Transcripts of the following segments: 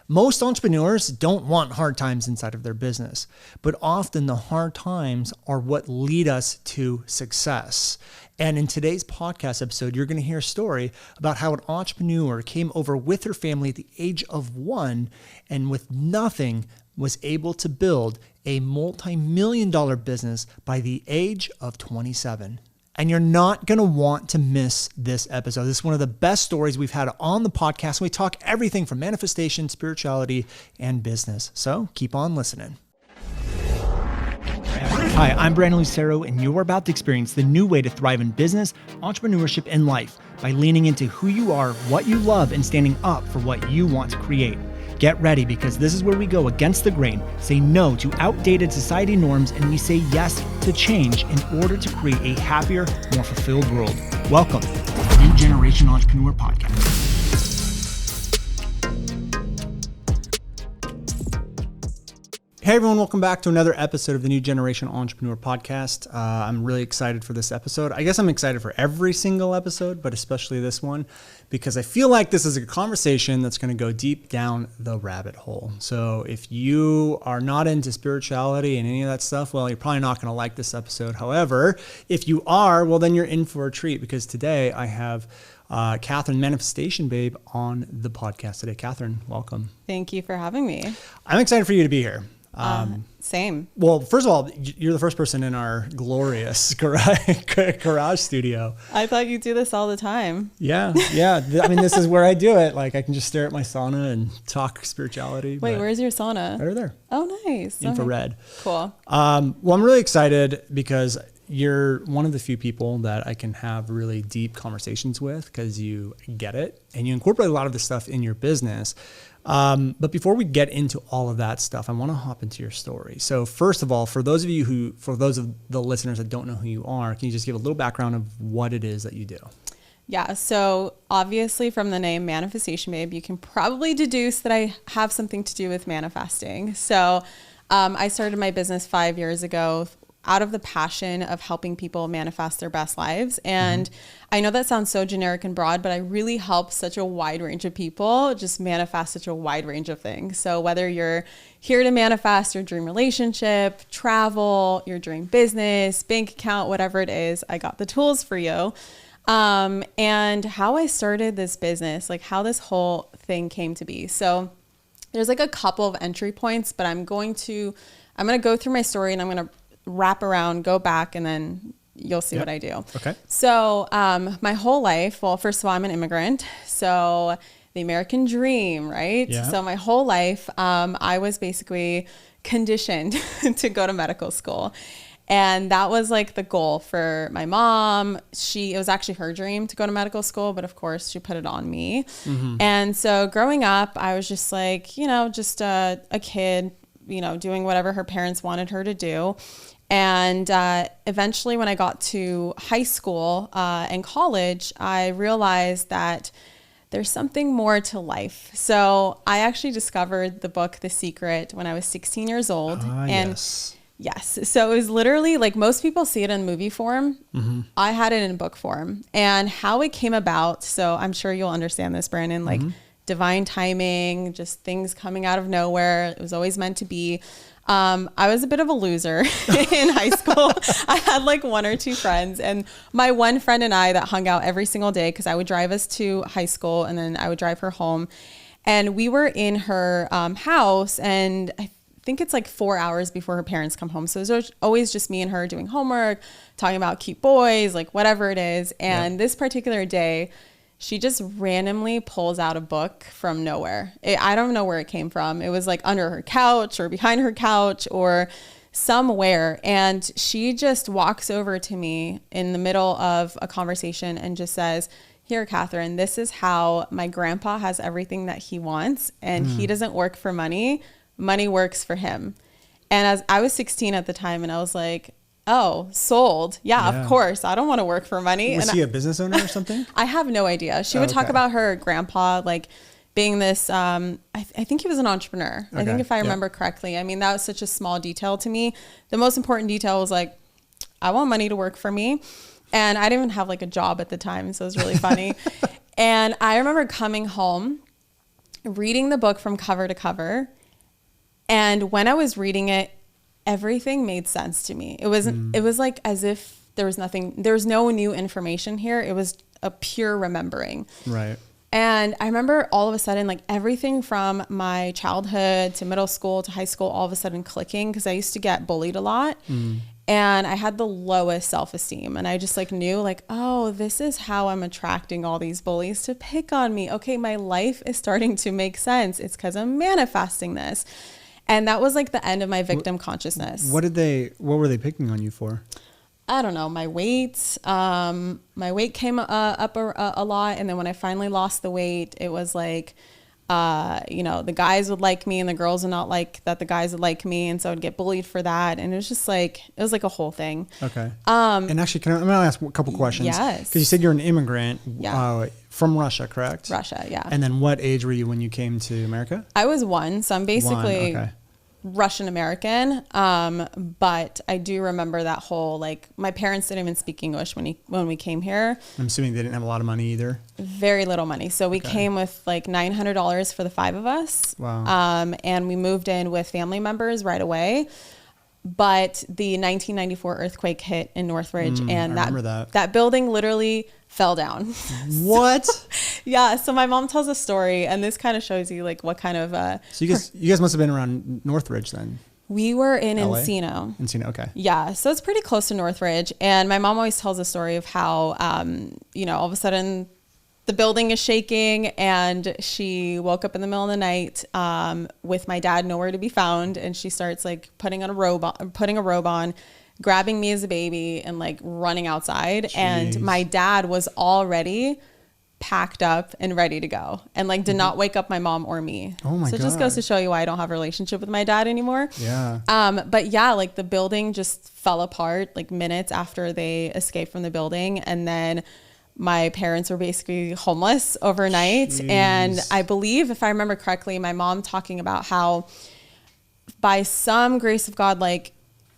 Most entrepreneurs don't want hard times inside of their business, but often the hard times are what lead us to success. And in today's podcast episode, you're going to hear a story about how an entrepreneur came over with her family at the age of 1 and with nothing was able to build a multi-million-dollar business by the age of 27. And you're not going to want to miss this episode. This is one of the best stories we've had on the podcast. We talk everything from manifestation, spirituality, and business. So keep on listening. Hi, I'm Brandon Lucero, and you're about to experience the new way to thrive in business, entrepreneurship, and life by leaning into who you are, what you love, and standing up for what you want to create. Get ready, because this is where we go against the grain, say no to outdated society norms, and we say yes to change in order to create a happier, more fulfilled world. Welcome to the New Generation Entrepreneur Podcast. Hey everyone, welcome back to another episode of the New Generation Entrepreneur Podcast. I'm really excited for this episode. I guess I'm excited for every single episode, but especially this one, because I feel like this is a conversation that's going to go deep down the rabbit hole. So if you are not into spirituality and any of that stuff, well, you're probably not going to like this episode. However, if you are, well, then you're in for a treat, because today I have Kathrin, Manifestation Babe, on the podcast today. Kathrin, welcome. Thank you for having me. I'm excited for you to be here. Same. Well, first of all, you're the first person in our glorious garage studio. I thought you do this all the time. Yeah. I mean, this is where I do it. Like, I can just stare at my sauna and talk spirituality. Wait, where's your sauna? Right there. Oh, nice. Infrared. Okay. Cool. Well, I'm really excited because you're one of the few people that I can have really deep conversations with, because you get it and you incorporate a lot of this stuff in your business. But before we get into all of that stuff, I want to hop into your story. So first of all, for those of the listeners that don't know who you are, can you just give a little background of what it is that you do? Yeah. So obviously from the name Manifestation Babe, you can probably deduce that I have something to do with manifesting. So, I started my business 5 years ago out of the passion of helping people manifest their best lives. And I know that sounds so generic and broad, but I really help such a wide range of people just manifest such a wide range of things. So whether you're here to manifest your dream relationship, travel, your dream business, bank account, whatever it is, I got the tools for you. And how I started this business, like how this whole thing came to be. So there's like a couple of entry points, but I'm going to go through my story and I'm going to wrap around, go back, and then you'll see what I do. Okay. So my whole life, well, first of all, I'm an immigrant. So the American dream, right? Yeah. So my whole life, I was basically conditioned to go to medical school. And that was like the goal for my mom. It was actually her dream to go to medical school, but of course she put it on me. Mm-hmm. And so growing up, I was just like, just a kid, doing whatever her parents wanted her to do. And eventually when I got to high school and college, I realized that there's something more to life. So I actually discovered the book, The Secret, when I was 16 years old. Yes. So it was literally like most people see it in movie form. Mm-hmm. I had it in book form. And how it came about, so I'm sure you'll understand this, Brandon, like divine timing, just things coming out of nowhere. It was always meant to be. I was a bit of a loser in high school. I had like one or two friends, and my one friend and I that hung out every single day, because I would drive us to high school and then I would drive her home. And we were in her house, and I think it's like 4 hours before her parents come home. So it was always just me and her doing homework, talking about cute boys, like whatever it is. And this particular day, she just randomly pulls out a book from nowhere. I don't know where it came from. It was like under her couch or behind her couch or somewhere. And she just walks over to me in the middle of a conversation and just says, "Here, Kathrin, this is how my grandpa has everything that he wants. And he doesn't work for money. Money works for him." And as I was 16 at the time, and I was like, oh, sold. Yeah, of course. I don't want to work for money. Was she a business owner or something? I have no idea. She would talk about her grandpa, like being this, I think he was an entrepreneur. Okay. I think if I remember correctly. I mean, that was such a small detail to me. The most important detail was like, I want money to work for me. And I didn't even have like a job at the time. So it was really funny. And I remember coming home reading the book from cover to cover. And when I was reading it, everything made sense to me. It was like as if there was no new information here. It was a pure remembering. Right. And I remember all of a sudden, like everything from my childhood to middle school to high school, all of a sudden clicking, because I used to get bullied a lot. And I had the lowest self-esteem. And I just like knew like, oh, this is how I'm attracting all these bullies to pick on me. Okay, my life is starting to make sense. It's because I'm manifesting this. And that was like the end of my victim consciousness. What were they picking on you for? I don't know, my weight. My weight came up a lot. And then when I finally lost the weight, it was like, the guys would like me and the girls would not like that the guys would like me. And so I'd get bullied for that. And it was like a whole thing. Okay. And actually, I'm going to ask a couple questions. Yes. Because you said you're an immigrant from Russia, correct? Russia, yeah. And then what age were you when you came to America? I was 1. So I'm basically Russian American. But I do remember that whole, like, my parents didn't even speak English when we came here. I'm assuming they didn't have a lot of money either. Very little money. So we came with like $900 for the 5 of us. Wow. And we moved in with family members right away. But the 1994 earthquake hit in Northridge, and that building literally fell down. What? Yeah. So my mom tells a story, and this kind of shows you like what kind of. So you guys must have been around Northridge then. We were in LA? Encino. Encino, okay. Yeah, so it's pretty close to Northridge, and my mom always tells a story of how, all of a sudden, the building is shaking, and she woke up in the middle of the night with my dad nowhere to be found, and she starts like putting a robe on, grabbing me as a baby, and like running outside. Jeez. And my dad was already packed up and ready to go, and like did not wake up my mom or me. Oh my God. So it just goes to show you why I don't have a relationship with my dad anymore. Yeah. But yeah, like the building just fell apart like minutes after they escaped from the building, and then my parents were basically homeless overnight. Jeez. And I believe, if I remember correctly, my mom talking about how by some grace of God, like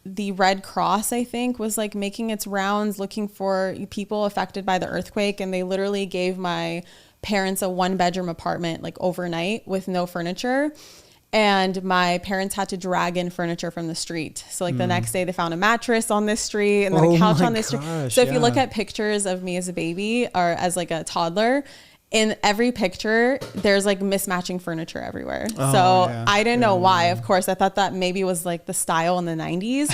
the Red Cross, I think, was like making its rounds looking for people affected by the earthquake. And they literally gave my parents a 1-bedroom apartment like overnight with no furniture. And my parents had to drag in furniture from the street. So like the next day they found a mattress on this street and then a couch on this street. So if you look at pictures of me as a baby or as like a toddler, in every picture, there's like mismatching furniture everywhere. I didn't know why. Of course, I thought that maybe was like the style in the 90s.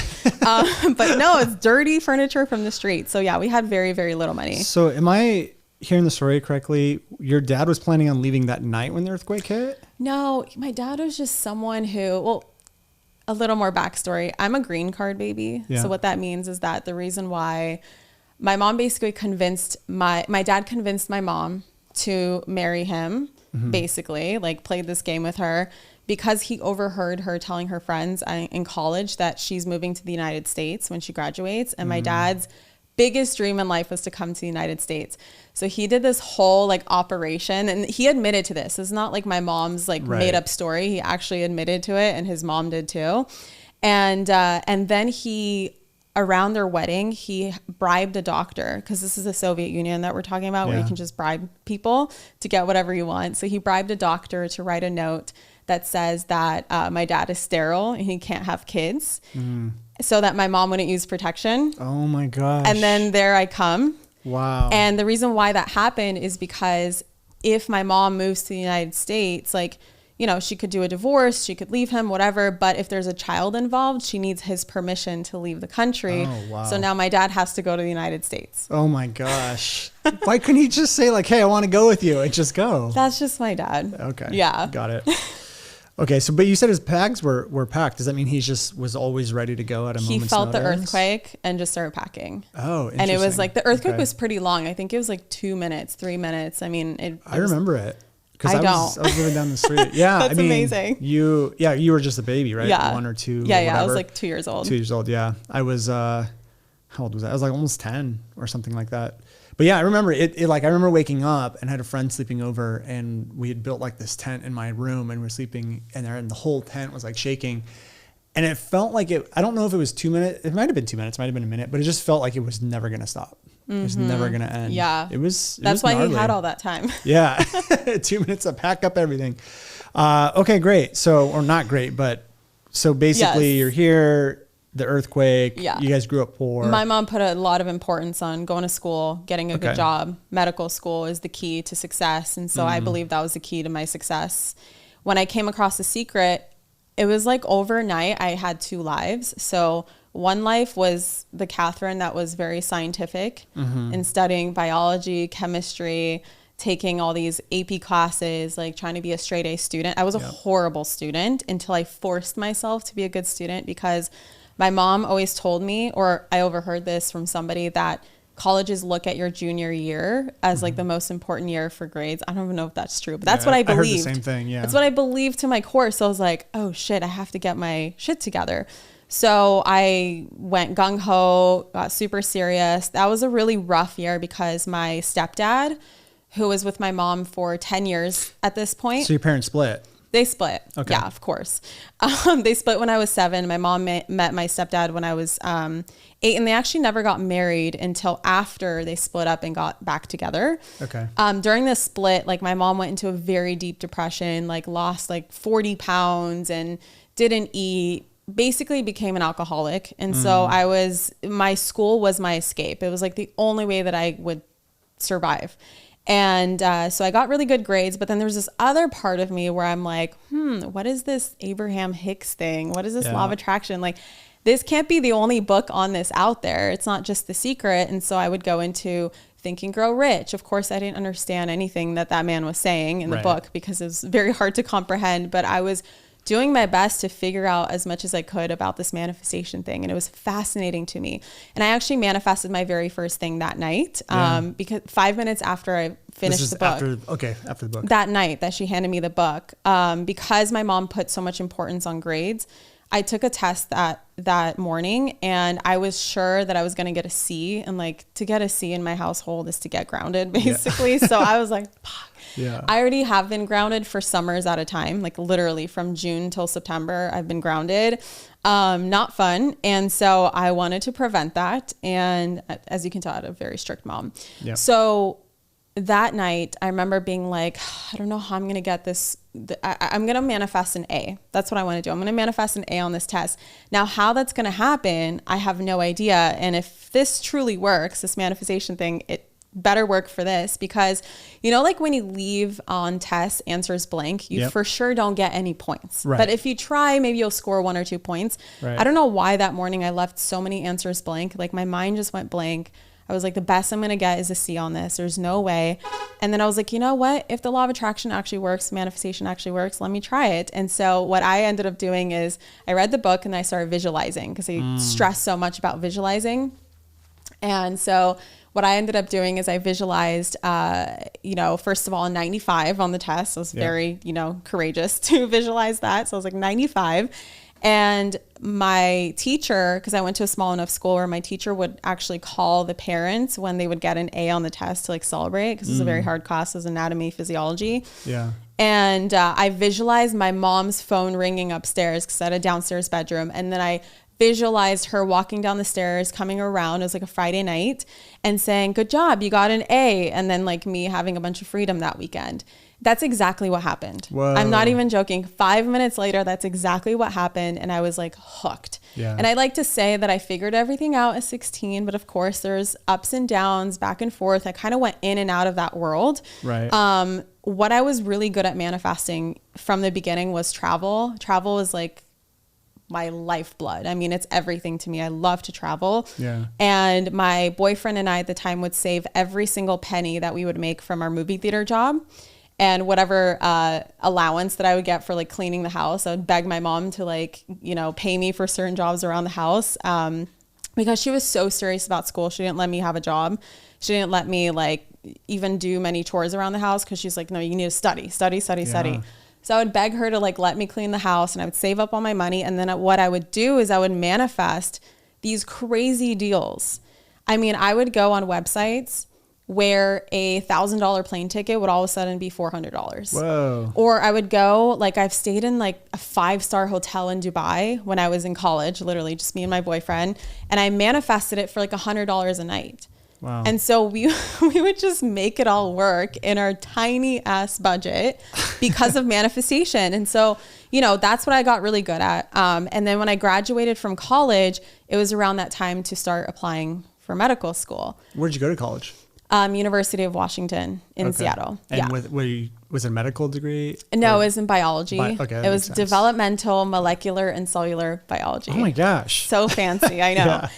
But no, it's dirty furniture from the street. So yeah, we had very, very little money. So am I hearing the story correctly? Your dad was planning on leaving that night when the earthquake hit? No, my dad was just someone who, a little more backstory. I'm a green card baby. Yeah. So what that means is that the reason why my mom basically my dad convinced my mom to marry him, basically, like played this game with her because he overheard her telling her friends in college that she's moving to the United States when she graduates. And my dad's biggest dream in life was to come to the United States. So he did this whole like operation, and he admitted to this. It's not like my mom's like made up story. He actually admitted to it, and his mom did too. And then around their wedding, he bribed a doctor, because this is the Soviet Union that we're talking about, where you can just bribe people to get whatever you want. So he bribed a doctor to write a note that says that my dad is sterile and he can't have kids, so that my mom wouldn't use protection. Oh my gosh. And then there I come. Wow. And the reason why that happened is because if my mom moves to the United States, like, she could do a divorce, she could leave him, whatever. But if there's a child involved, she needs his permission to leave the country. Oh, wow. So now my dad has to go to the United States. Oh my gosh. Why couldn't he just say like, hey, I want to go with you, and just go? That's just my dad. Okay. Yeah. Got it. Okay. So, but you said his bags were packed. Does that mean he just was always ready to go at a moment's notice? He felt the earthquake and just started packing. Oh, interesting. And it was like, the earthquake was pretty long. I think it was like 2 minutes, 3 minutes. I mean, I remember it. I was living down the street. Yeah. That's amazing. You were just a baby, right? Yeah. 1 or 2. Yeah. Yeah. I was like 2 years old. 2 years old. Yeah. I was, how old was I? I was like almost 10 or something like that. But yeah, I remember I remember waking up and had a friend sleeping over, and we had built like this tent in my room, and we were sleeping in there, and the whole tent was like shaking. And it felt like I don't know if it was 2 minutes. It might've been 2 minutes, might've been a minute, but it just felt like it was never going to stop. It was never going to end. Yeah. That's why he had all that time. Yeah. 2 minutes to pack up everything. Okay, great. So, or not great, but so basically you're here, the earthquake, you guys grew up poor. My mom put a lot of importance on going to school, getting a good job. Medical school is the key to success. And so I believe that was the key to my success. When I came across The Secret, it was like overnight I had 2 lives. So one life was the Kathrin that was very scientific and studying biology, chemistry, taking all these AP classes, like trying to be a straight A student. I was a horrible student until I forced myself to be a good student, because my mom always told me, or I overheard this from somebody, that colleges look at your junior year as like the most important year for grades. I don't even know if that's true, but that's what I believed. I heard the same thing. Yeah. That's what I believed to my core. So I was like, oh shit, I have to get my shit together. So I went gung-ho, got super serious. That was a really rough year because my stepdad, who was with my mom for 10 years at this point. So your parents split? They split. Okay. Yeah, of course. They split when I was 7. My mom met my stepdad when I was 8, and they actually never got married until after they split up and got back together. Okay. During this split, like my mom went into a very deep depression, like lost like 40 pounds and didn't eat, basically became an alcoholic. And so my school was my escape. It was like the only way that I would survive. And so I got really good grades, but then there was this other part of me where I'm like, what is this Abraham Hicks thing? What is this Law of Attraction? Like, this can't be the only book on this out there. It's not just The Secret. And so I would go into Think and Grow Rich. Of course, I didn't understand anything that man was saying in the book because it was very hard to comprehend, but I was doing my best to figure out as much as I could about this manifestation thing. And it was fascinating to me. And I actually manifested my very first thing that night, because 5 minutes after I finished the book. After the book. That night that she handed me the book, because my mom put so much importance on grades, I took a test that morning, and I was sure that I was going to get a C. And like, to get a C in my household is to get grounded, basically. So I was like, fuck. Yeah. I already have been grounded for summers at a time, like literally from June till September, I've been grounded. Not fun. And so I wanted to prevent that. And as you can tell, I had a very strict mom. Yeah. So that night I remember being like, I don't know how I'm going to get this. I'm going to manifest an A. That's what I want to do. I'm going to manifest an A on this test. Now, how that's going to happen, I have no idea. And if this truly works, this manifestation thing, it better work for this, because like when you leave on tests answers blank, you for sure don't get any points. But if you try, maybe you'll score 1 or 2 points. I don't know why that morning I left so many answers blank. Like my mind just went blank. I was like, the best I'm gonna get is a C on this. There's no way. And then I was like, you know what, if the law of attraction actually works, manifestation actually works, let me try it. And so what I ended up doing is I read the book and I started visualizing, because I stress so much about visualizing. And so what I ended up doing is I visualized, first of all, 95 on the test. I was very, courageous to visualize that. So I was like 95. And my teacher, because I went to a small enough school where my teacher would actually call the parents when they would get an A on the test to like celebrate, because it was a very hard class, it was anatomy, physiology. Yeah. And I visualized my mom's phone ringing upstairs, because I had a downstairs bedroom. And then I visualized her walking down the stairs, coming around. It was like a Friday night, and saying, good job, you got an A. And then like me having a bunch of freedom that weekend. That's exactly what happened. Whoa. I'm not even joking. 5 minutes later, that's exactly what happened. And I was like hooked. Yeah. And I like to say that I figured everything out at 16, but of course there's ups and downs, back and forth. I kind of went in and out of that world. Right. What I was really good at manifesting from the beginning was travel. Travel is like my lifeblood. I mean, it's everything to me. I love to travel. Yeah. And my boyfriend and I at the time would save every single penny that we would make from our movie theater job. And whatever allowance that I would get for like cleaning the house, I would beg my mom to like, pay me for certain jobs around the house. Because she was so serious about school. She didn't let me have a job. She didn't let me like even do many chores around the house, because she's like, no, you need to study. So I would beg her to like let me clean the house, and I would save up all my money. And then what I would do is I would manifest these crazy deals. I mean, I would go on websites where a $1,000 plane ticket would all of a sudden be $400. Whoa. Or I would go, like I've stayed in like a 5-star hotel in Dubai when I was in college, literally just me and my boyfriend. And I manifested it for like $100 a night. Wow. And so we would just make it all work in our tiny ass budget because of manifestation. And so, that's what I got really good at. And then when I graduated from college, it was around that time to start applying for medical school. Where'd you go to college? University of Washington in Seattle. And was it a medical degree? No, it was in biology. Okay, it was developmental, molecular, and cellular biology. Oh my gosh. So fancy, I know. Yeah.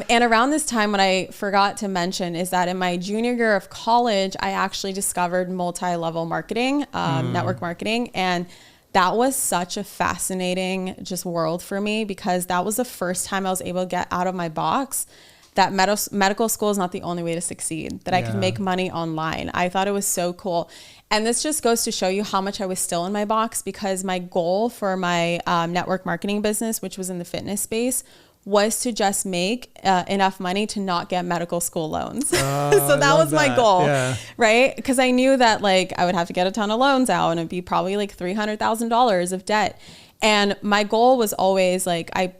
And around this time, what I forgot to mention is that in my junior year of college, I actually discovered multi-level marketing, network marketing. And that was such a fascinating just world for me, because that was the first time I was able to get out of my box that medical school is not the only way to succeed, that I could make money online. I thought it was so cool. And this just goes to show you how much I was still in my box, because my goal for my network marketing business, which was in the fitness space, was to just make enough money to not get medical school loans. So that was my goal, right? Because I knew that I would have to get a ton of loans out, and it'd be probably $300,000 of debt. And my goal was always I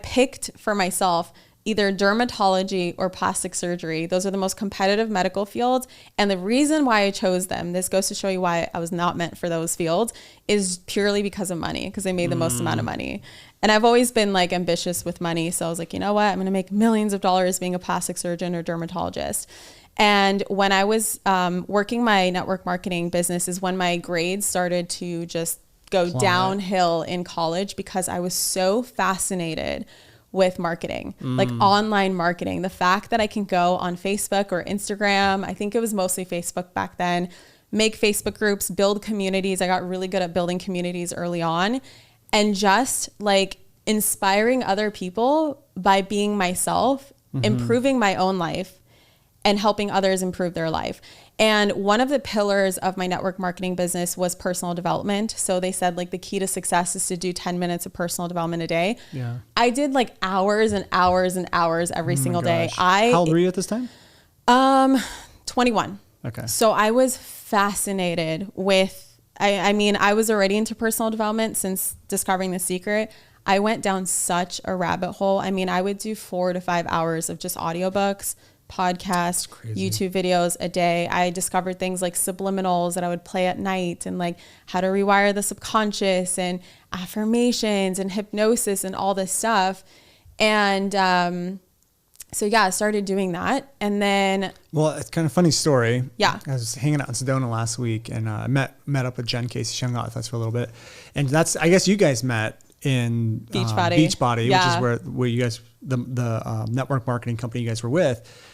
picked for myself either dermatology or plastic surgery. Those are the most competitive medical fields. And the reason why I chose them, this goes to show you why I was not meant for those fields, is purely because of money, because they made the most amount of money. And I've always been ambitious with money. So I was you know what, I'm going to make millions of dollars being a plastic surgeon or dermatologist. And when I was working my network marketing business is when my grades started to just go downhill in college, because I was so fascinated with marketing, online marketing. The fact that I can go on Facebook or Instagram, I think it was mostly Facebook back then, make Facebook groups, build communities. I got really good at building communities early on, and just inspiring other people by being myself, improving my own life, and helping others improve their life. And one of the pillars of my network marketing business was personal development. So they said the key to success is to do 10 minutes of personal development a day. Yeah. I did hours and hours and hours every single day. How old were you at this time? 21. Okay. So I was fascinated with, I was already into personal development since discovering The Secret. I went down such a rabbit hole. I would do 4 to 5 hours of just audiobooks, podcasts, YouTube videos a day. I discovered things like subliminals that I would play at night, and how to rewire the subconscious, and affirmations and hypnosis and all this stuff. And I started doing that. And then, well, it's kind of a funny story. Yeah. I was hanging out in Sedona last week, and I met up with Jen Casey. She hung out with us for a little bit, and that's, I guess you guys met in Beachbody, which is where you guys, the network marketing company you guys were with.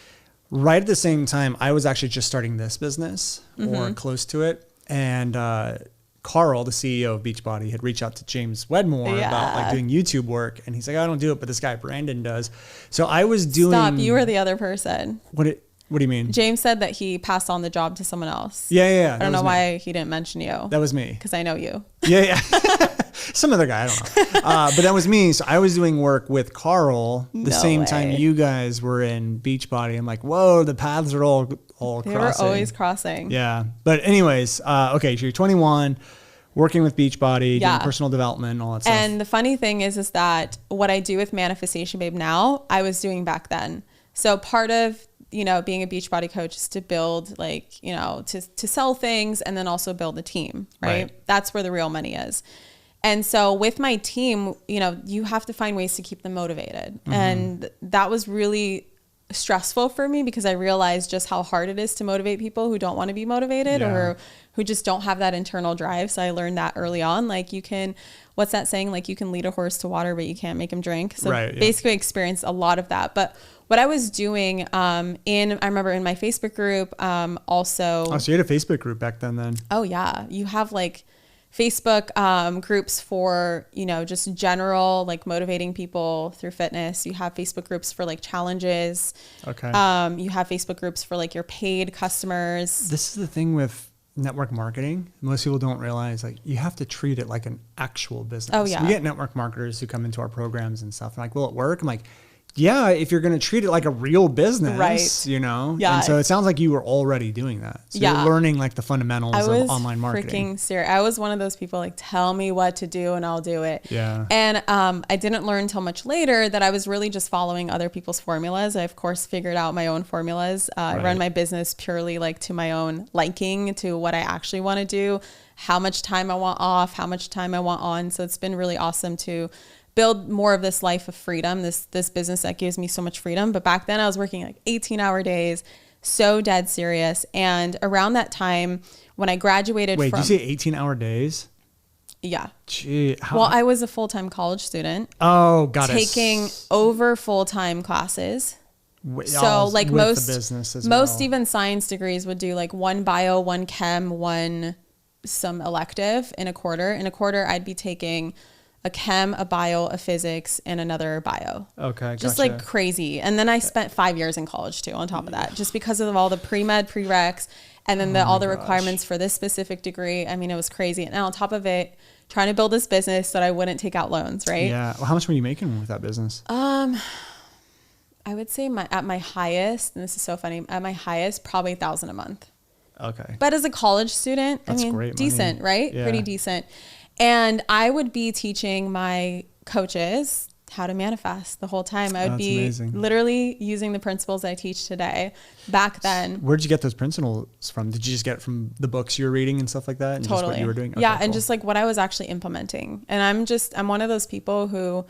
Right at the same time, I was actually just starting this business or close to it. And Carl, the CEO of Beachbody, had reached out to James Wedmore about doing YouTube work. And he's like, I don't do it, but this guy Brandon does. So I was doing... Stop, you were the other person. What do you mean? James said that he passed on the job to someone else. Yeah. I don't know why he didn't mention you. That was me. Because I know you. Yeah. Some other guy, I don't know. But that was me. So I was doing work with Carl the same time you guys were in Beachbody. I'm like, whoa, the paths are all crossing. They were always crossing. Yeah. But anyways, okay, so you're 21, working with Beachbody, doing personal development and all that stuff. And the funny thing is that what I do with Manifestation Babe now, I was doing back then. So part of being a Beachbody coach is to build to sell things, and then also build a team, right? That's where the real money is. And so with my team, you have to find ways to keep them motivated. And that was really stressful for me, because I realized just how hard it is to motivate people who don't want to be motivated or who just don't have that internal drive. So I learned that early on. You can, what's that saying? You can lead a horse to water, but you can't make him drink. So basically experienced a lot of that. But what I was doing I remember in my Facebook group also. Oh, so you had a Facebook group back then? Oh yeah. You have Facebook groups for, just general, motivating people through fitness. You have Facebook groups for challenges. Okay. You have Facebook groups for your paid customers. This is the thing with network marketing. Most people don't realize you have to treat it like an actual business. Oh yeah. We get network marketers who come into our programs and stuff. They're like, will it work? I'm like, Yeah, if you're going to treat it like a real business, right. you know? Yeah. And so it sounds like you were already doing that. So yeah. you're learning like the fundamentals of online marketing. Freaking serious. I was one of those people like, tell me what to do and I'll do it. Yeah. And I didn't learn until much later that I was really just following other people's formulas. I, of course, figured out my own formulas. I run my business purely like to my own liking, to what I actually want to do, how much time I want off, how much time I want on. So it's been really awesome to build more of this life of freedom, this business that gives me so much freedom. But back then I was working like 18-hour days, so dead serious. And around that time when I graduated Wait, did you say 18-hour days? Yeah. Gee, well, I was a full-time college student. Oh, got it. Taking over full-time classes. So like most well. even science degrees would do like one bio, one chem, some elective in a quarter. In a quarter, I'd be taking a chem, a bio, a physics, and another bio. Okay, just gotcha. like crazy. And then I spent 5 years in college too on top of that, just because of all the pre-med, prereqs, and then all the requirements for this specific degree. I mean, it was crazy. And on top of it, trying to build this business so that I wouldn't take out loans, right? Yeah. Well, how much were you making with that business? I would say at my highest, and this is so funny, at my highest, probably $1,000 a month. Okay. But as a college student, That's I mean, great decent, money. right? Yeah. Pretty decent. And I would be teaching my coaches how to manifest the whole time. I would be literally using the principles I teach today back then. Where'd you get those principles from? Did you just get it from the books you were reading and stuff like that? And totally. Just what you were doing? Okay, yeah. cool. And just like what I was actually implementing. And I'm one of those people who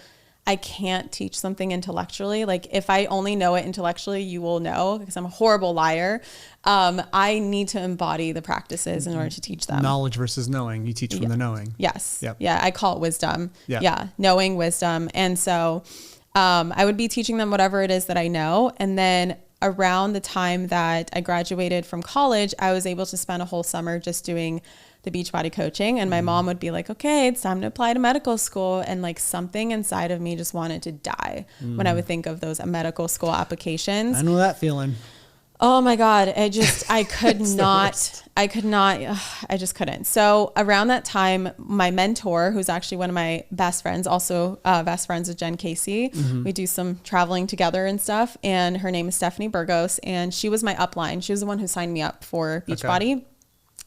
I can't teach something intellectually. Like if I only know it intellectually, you will know, because I'm a horrible liar. I need to embody the practices in order to teach them. Knowledge versus knowing. You teach from the knowing. Yes. Yep. Yeah. I call it wisdom. Yeah. Knowing wisdom. And so I would be teaching them whatever it is that I know. And then around the time that I graduated from college, I was able to spend a whole summer just doing the Beachbody coaching. And my mom would be like, okay, it's time to apply to medical school. And like something inside of me just wanted to die when I would think of those medical school applications. I know that feeling. Oh my God. I could not, I just couldn't. So around that time, my mentor, who's actually one of my best friends, also best friends with Jen Casey, we do some traveling together and stuff. And her name is Stephanie Burgos. And she was my upline. She was the one who signed me up for Beachbody. Okay.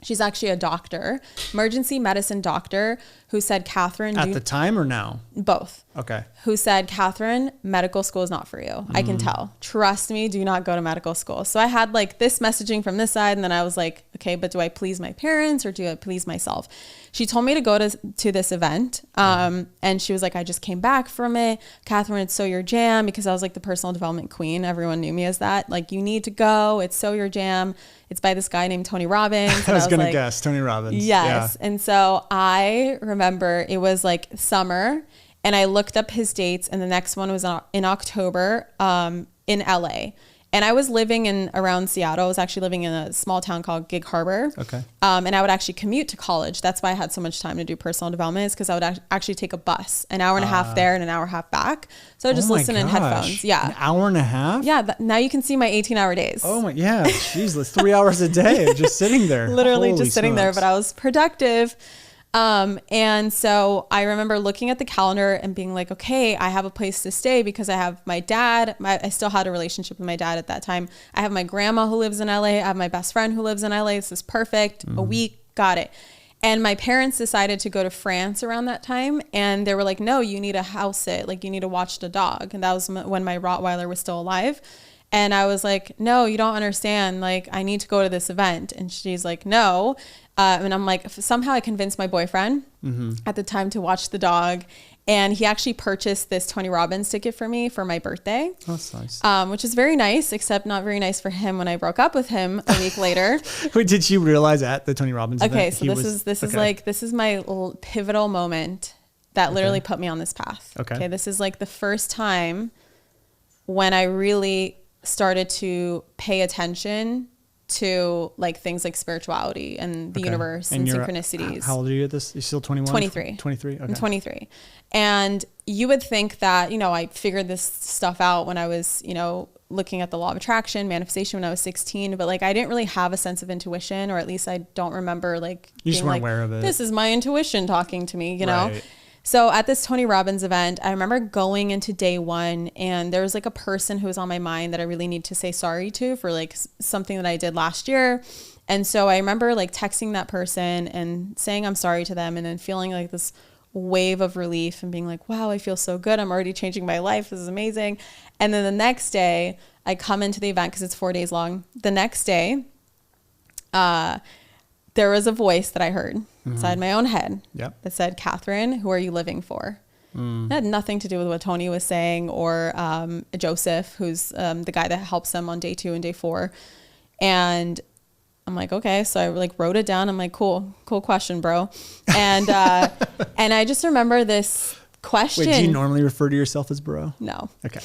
She's actually a doctor, emergency medicine doctor, who said, Kathrin. At the time or now? Both. Okay. Who said, Kathrin, medical school is not for you. I can tell. Trust me, do not go to medical school. So I had like this messaging from this side. And then I was like, okay, but do I please my parents or do I please myself? She told me to go to this event. And she was like, I just came back from it. Kathrin, it's so your jam, because I was like the personal development queen. Everyone knew me as that. Like, you need to go. It's so your jam. It's by this guy named Tony Robbins. I was going to guess Tony Robbins. Yes. Yeah. And so I remember it was like summer, and I looked up his dates, and the next one was in October in LA. And I was living in around Seattle. I was actually living in a small town called Gig Harbor. Okay. And I would actually commute to college. That's why I had so much time to do personal development, is because I would actually take a bus, an hour and a half there and an hour and a half back. So I would just listen in headphones. Yeah. An hour and a half? Yeah. Now you can see my 18-hour days. Oh my, yeah. Jeez, that's 3 hours a day of just sitting there. Literally Holy just sitting smokes. there, but I was productive. And so I remember looking at the calendar and being like, okay, I have a place to stay because I have my dad. I still had a relationship with my dad at that time. I have my grandma who lives in LA. I have my best friend who lives in LA. This is perfect. A week, got it. And my parents decided to go to France around that time. And they were like, no, you need to house sit. Like, you need to watch the dog. And that was when my Rottweiler was still alive. And I was like, no, you don't understand. Like, I need to go to this event. And she's like, no. And I'm like, somehow I convinced my boyfriend at the time to watch the dog. And he actually purchased this Tony Robbins ticket for me for my birthday. Oh, that's nice. Which is very nice, except not very nice for him when I broke up with him a week later. Wait, did you realize at the Tony Robbins event? Okay, so this is my pivotal moment that literally put me on this path. Okay, this is like the first time when I really started to pay attention to like things like spirituality and the universe and synchronicities. How old are you at this? You're still 21? 23. 23? Okay. I'm 23. And you would think that, I figured this stuff out when I was, looking at the law of attraction, manifestation when I was 16, but like I didn't really have a sense of intuition, or at least I don't remember like you just weren't aware of it. This is my intuition talking to me, know? Right. So at this Tony Robbins event, I remember going into day one, and there was like a person who was on my mind that I really need to say sorry to for like something that I did last year. And so I remember like texting that person and saying I'm sorry to them, and then feeling like this wave of relief and being like, wow, I feel so good. I'm already changing my life. This is amazing. And then the next day I come into the event because it's 4 days long. The next day, there was a voice that I heard inside my own head that said, Kathrin, who are you living for? It had nothing to do with what Tony was saying or Joseph, who's the guy that helps them on day 2 and day 4. And I'm like, okay. So I like wrote it down. I'm like, cool question, bro. And and I just remember this question. Wait, do you normally refer to yourself as bro? No. Okay.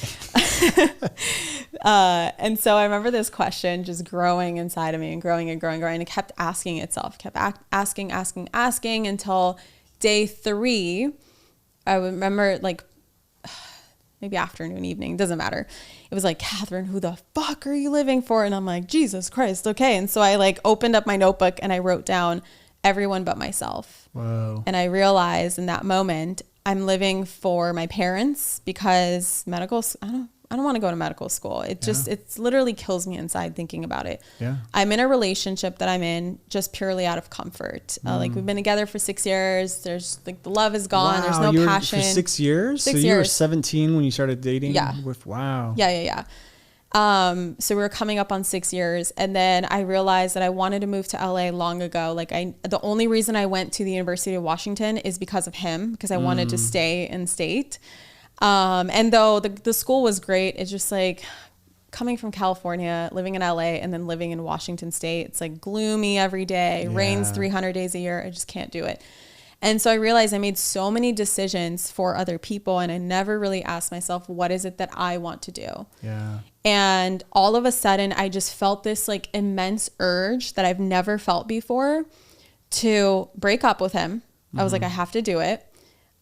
And so I remember this question just growing inside of me and growing and growing. And it kept asking itself, asking until day 3. I remember like maybe afternoon, evening, doesn't matter. It was like, Kathrin, who the fuck are you living for? And I'm like, Jesus Christ. Okay. And so I like opened up my notebook and I wrote down everyone but myself. Whoa. And I realized in that moment, I'm living for my parents because I don't want to go to medical school. It literally kills me inside thinking about it. Yeah. I'm in a relationship that I'm in just purely out of comfort. Like we've been together for 6 years. There's like the love is gone. Wow, There's no passion. For 6 years? 6 so years. You were 17 when you started dating? Yeah. Wow. Yeah. So we were coming up on 6 years, and then I realized that I wanted to move to LA long ago. Like the only reason I went to the University of Washington is because of him, because I wanted to stay in state. And though the school was great, it's just like coming from California, living in LA, and then living in Washington State. It's like gloomy every day, rains 300 days a year. I just can't do it. And so I realized I made so many decisions for other people, and I never really asked myself, what is it that I want to do? Yeah. And all of a sudden I just felt this like immense urge that I've never felt before to break up with him. I was like, I have to do it.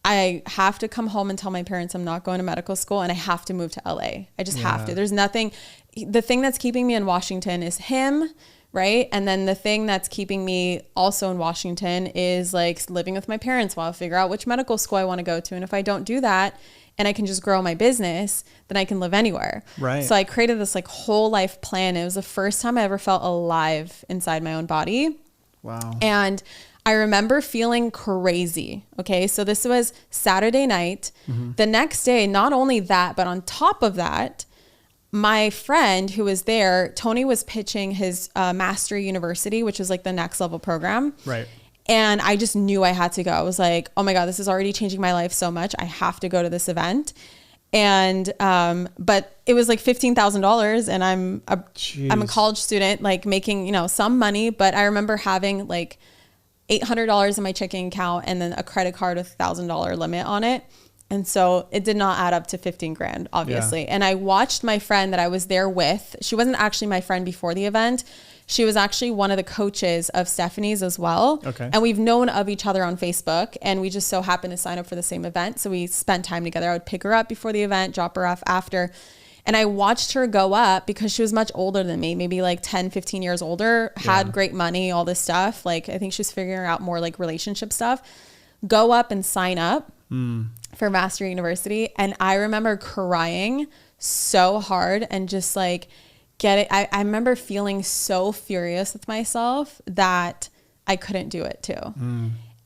I have to come home and tell my parents I'm not going to medical school, and I have to move to LA. I just have to. There's nothing. The thing that's keeping me in Washington is him, right? And then the thing that's keeping me also in Washington is like living with my parents while I figure out which medical school I want to go to. And if I don't do that and I can just grow my business, then I can live anywhere. Right. So I created this like whole life plan. It was the first time I ever felt alive inside my own body. Wow. And I remember feeling crazy. Okay. So this was Saturday night. The next day, not only that, but on top of that, my friend who was there, Tony was pitching his Mastery University, which is like the next level program. Right. And I just knew I had to go. I was like, oh my God, this is already changing my life so much. I have to go to this event. And, but it was like $15,000, and I'm a college student, like making, some money, but I remember having like $800 in my checking account and then a credit card with $1,000 limit on it. And so it did not add up to 15 grand, obviously. Yeah. And I watched my friend that I was there with. She wasn't actually my friend before the event. She was actually one of the coaches of Stephanie's as well. Okay. And we've known of each other on Facebook, and we just so happened to sign up for the same event. So we spent time together. I would pick her up before the event, drop her off after. And I watched her go up because she was much older than me, maybe like 10, 15 years older, had great money, all this stuff. Like I think she was figuring out more like relationship stuff. Go up and sign up for Mastery University. And I remember crying so hard and just like I remember feeling so furious with myself that I couldn't do it too.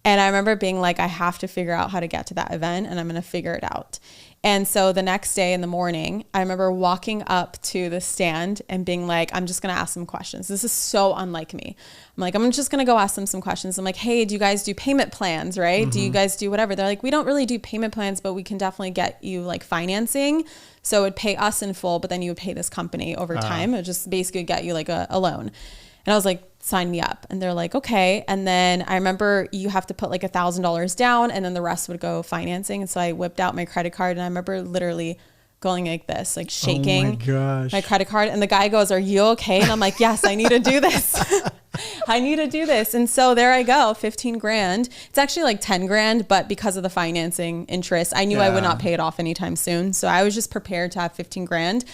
And I remember being like, I have to figure out how to get to that event, and I'm going to figure it out. And so the next day in the morning, I remember walking up to the stand and being like, I'm just going to ask them questions. This is so unlike me. I'm like, I'm just going to go ask them some questions. I'm like, hey, do you guys do payment plans, right? Do you guys do whatever? They're like, we don't really do payment plans, but we can definitely get you like financing. So it would pay us in full, but then you would pay this company over time. It would just basically get you like a loan. And I was like, sign me up. And they're like, okay. And then I remember you have to put like $1,000 down, and then the rest would go financing. And so I whipped out my credit card, and I remember literally going like this, like shaking my credit card. And the guy goes, are you okay? And I'm like, yes, I need to do this. I need to do this. And so there I go, 15 grand. It's actually like 10 grand, but because of the financing interest, I knew I would not pay it off anytime soon. So I was just prepared to have 15 grand.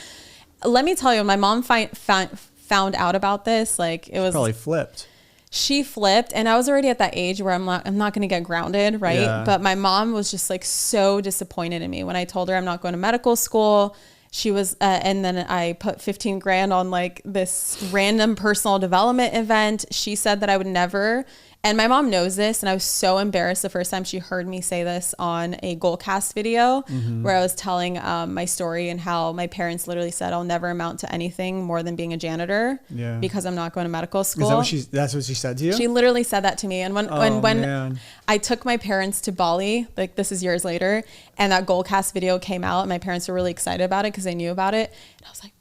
Let me tell you, my mom found out about this. Like it was probably flipped. she flipped, and I was already at that age where I'm not going to get grounded. Right. Yeah. But my mom was just like so disappointed in me when I told her I'm not going to medical school. She was, and then I put 15 grand on like this random personal development event. She said that I would never, and my mom knows this, and I was so embarrassed the first time she heard me say this on a Goalcast video where I was telling my story and how my parents literally said I'll never amount to anything more than being a janitor because I'm not going to medical school. That's what she said to you? She literally said that to me. And when I took my parents to Bali, like this is years later, and that Goalcast video came out, and my parents were really excited about it because they knew about it. And I was like,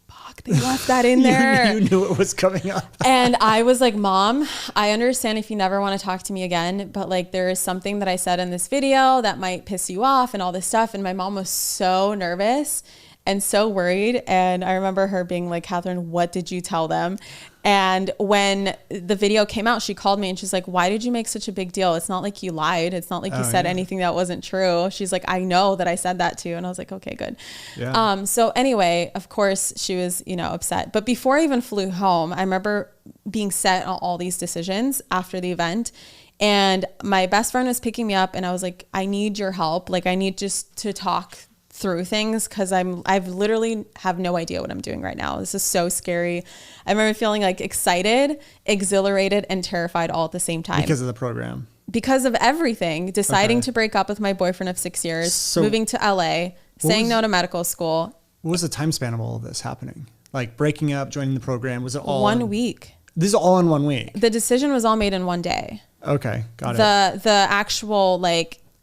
they left that in there. You knew it was coming up. And I was like, Mom, I understand if you never want to talk to me again, but like there is something that I said in this video that might piss you off and all this stuff. And my mom was so nervous and so worried. And I remember her being like, Kathrin, what did you tell them? And when the video came out, she called me and she's like, why did you make such a big deal? It's not like you lied. It's not like you said anything that wasn't true. She's like, I know that I said that too. And I was like, okay, good. Yeah. So anyway, of course she was, upset. But before I even flew home, I remember being set on all these decisions after the event. And my best friend was picking me up and I was like, I need your help. Like I need just to talk through things because I've literally have no idea what I'm doing right now. This is so scary. I remember feeling like excited, exhilarated, and terrified all at the same time. Because of the program. Because of everything. Deciding to break up with my boyfriend of 6 years, moving to LA, saying no to medical school. What was the time span of all of this happening? Like breaking up, joining the program, was it all 1 week? This is all in 1 week? The decision was all made in one day. Okay, got it. The actual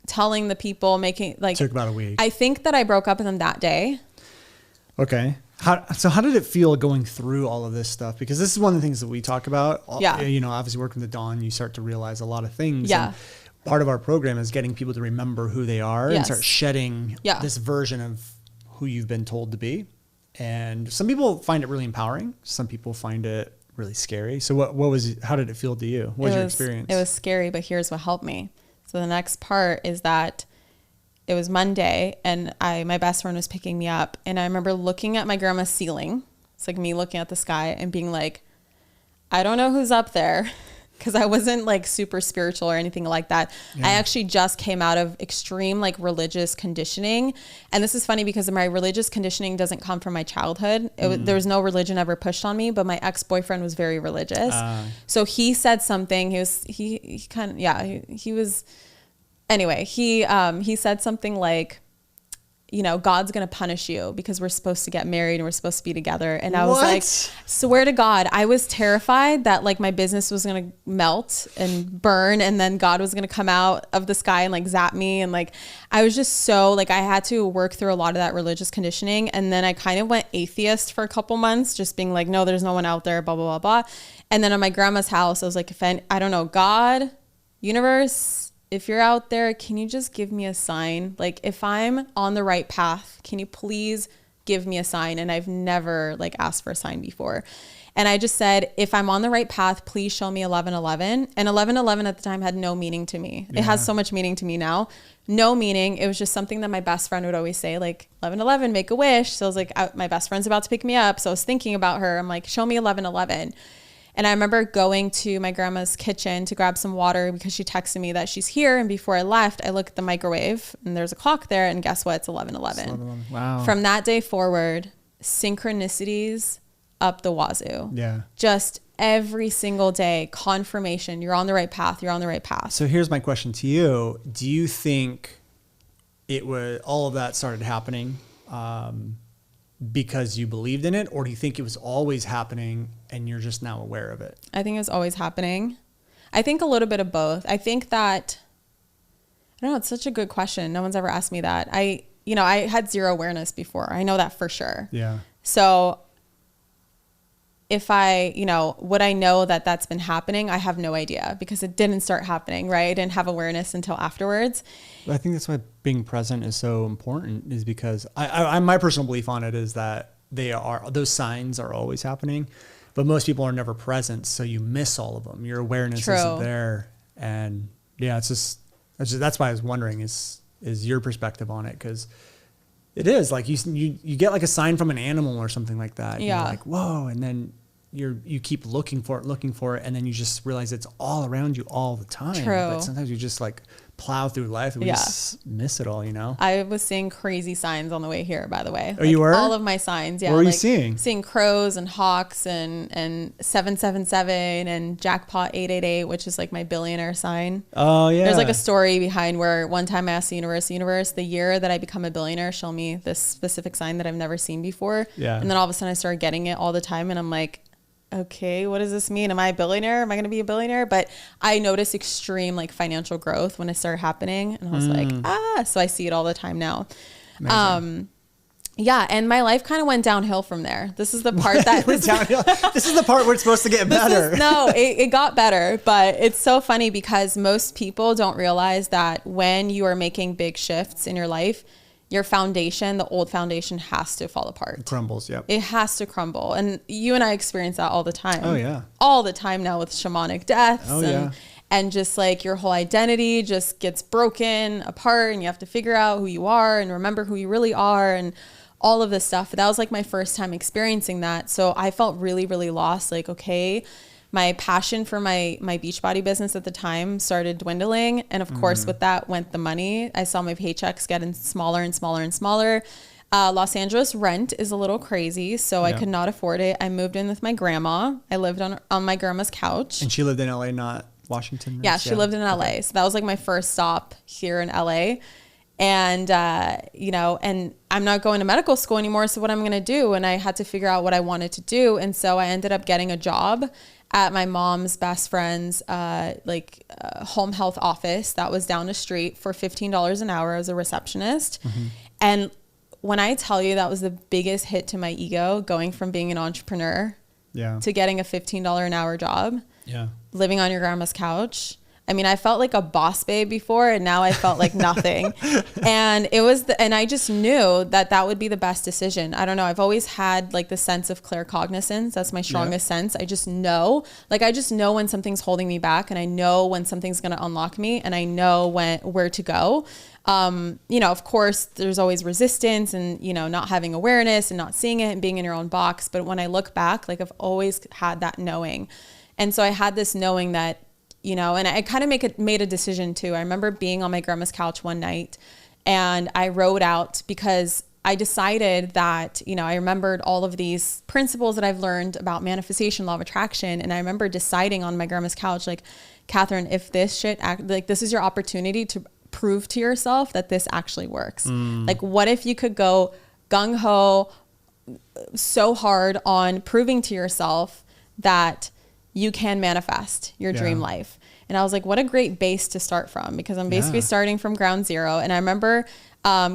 telling the people, making took about a week. I think that I broke up with him that day. Okay. How did it feel going through all of this stuff? Because this is one of the things that we talk about. Yeah. Obviously working with Dawn, you start to realize a lot of things. Yeah. And part of our program is getting people to remember who they are and start shedding this version of who you've been told to be. And some people find it really empowering. Some people find it really scary. So how did it feel to you? What was your experience? It was scary, but here's what helped me. So the next part is that it was Monday and my best friend was picking me up, and I remember looking at my grandma's ceiling. It's like me looking at the sky and being like, I don't know who's up there, because I wasn't like super spiritual or anything like that. Yeah. I actually just came out of extreme religious conditioning. And this is funny because my religious conditioning doesn't come from my childhood. There was no religion ever pushed on me, but my ex-boyfriend was very religious. So he said something. He said something like, God's going to punish you because we're supposed to get married and we're supposed to be together. And I was like, swear to God, I was terrified that my business was going to melt and burn. And then God was going to come out of the sky and zap me. And I was just so I had to work through a lot of that religious conditioning. And then I kind of went atheist for a couple months, just being like, no, there's no one out there, blah, blah, blah, blah. And then at my grandma's house, I was like, I don't know, God, universe, if you're out there, can you just give me a sign? If I'm on the right path, can you please give me a sign? And I've never asked for a sign before. And I just said, if I'm on the right path, please show me 1111. And 1111 at the time had no meaning to me. Yeah. It has so much meaning to me now. No meaning. It was just something that my best friend would always say, 1111, make a wish. So I was like, my best friend's about to pick me up. So I was thinking about her. I'm like, show me 1111. And I remember going to my grandma's kitchen to grab some water because she texted me that she's here. And before I left, I looked at the microwave and there's a clock there. And guess what? It's 11:11. Wow. From that day forward, synchronicities up the wazoo. Yeah. Just every single day, confirmation. You're on the right path. You're on the right path. So here's my question to you. Do you think all of that started happening because you believed in it, or do you think it was always happening and you're just now aware of it? I think it was always happening. I think a little bit of both. I think that, I don't know, it's such a good question. No one's ever asked me that. I had zero awareness before. I know that for sure. Yeah. So if would I know that that's been happening? I have no idea because it didn't start happening, right? I didn't have awareness until afterwards. I think that's why being present is so important, is because my personal belief on it is that those signs are always happening, but most people are never present. So you miss all of them. Your awareness isn't there. And yeah, that's why I was wondering is your perspective on it. 'Cause it is you get a sign from an animal or something like that. Yeah. You're like, whoa. And then you keep looking for it, and then you just realize it's all around you all the time. True. But sometimes you just like plow through life and we just miss it all, you know? I was seeing crazy signs on the way here, by the way. Oh, you were? All of my signs, yeah. What were you seeing? Seeing crows and hawks and 777 and jackpot 888, which is like my billionaire sign. Oh, yeah. There's like a story behind where one time I asked the universe, the year that I become a billionaire, show me this specific sign that I've never seen before. Yeah. And then all of a sudden I started getting it all the time, and I'm like, okay, what does this mean? Am I a billionaire? Am I going to be a billionaire? But I noticed extreme like financial growth when it started happening. And I was like, so I see it all the time now. Amazing. Yeah. And my life kind of went downhill from there. This is the part that this is the part where it's supposed to get better. It got better, but it's so funny because most people don't realize that when you are making big shifts in your life, your foundation, the old foundation, has to fall apart. It crumbles, yep. It has to crumble. And you and I experience that all the time. Oh, yeah. All the time now with shamanic deaths. Oh, yeah. And just like your whole identity just gets broken apart, and you have to figure out who you are and remember who you really are and all of this stuff. But that was like my first time experiencing that. So I felt really, really lost. Like, okay, my passion for my Beachbody business at the time started dwindling. And of course, with that went the money. I saw my paychecks getting smaller and smaller and smaller. Los Angeles rent is a little crazy, so I could not afford it. I moved in with my grandma. I lived on my grandma's couch. And she lived in LA, not Washington? Yeah, she lived in LA. Okay. So that was like my first stop here in LA. And, and I'm not going to medical school anymore. So what I'm going to do? And I had to figure out what I wanted to do. And so I ended up getting a job at my mom's best friend's home health office that was down the street for $15 an hour as a receptionist. And when I tell you that was the biggest hit to my ego, going from being an entrepreneur to getting a $15 an hour job, living on your grandma's couch. I mean, I felt like a boss babe before, and now I felt like nothing. And and I just knew that would be the best decision. I don't know. I've always had like the sense of claircognizance. That's my strongest sense. I just know when something's holding me back, and I know when something's going to unlock me, and I know where to go. Of course there's always resistance and, not having awareness and not seeing it and being in your own box. But when I look back, like I've always had that knowing. And so I had this knowing that, and I kind of made a decision too. I remember being on my grandma's couch one night, and I wrote out, because I decided that, I remembered all of these principles that I've learned about manifestation, law of attraction. And I remember deciding on my grandma's couch, like, Kathrin, if this this is your opportunity to prove to yourself that this actually works. Like, what if you could go gung ho so hard on proving to yourself that you can manifest your dream life? And I was like, what a great base to start from, because I'm basically starting from ground zero. And I remember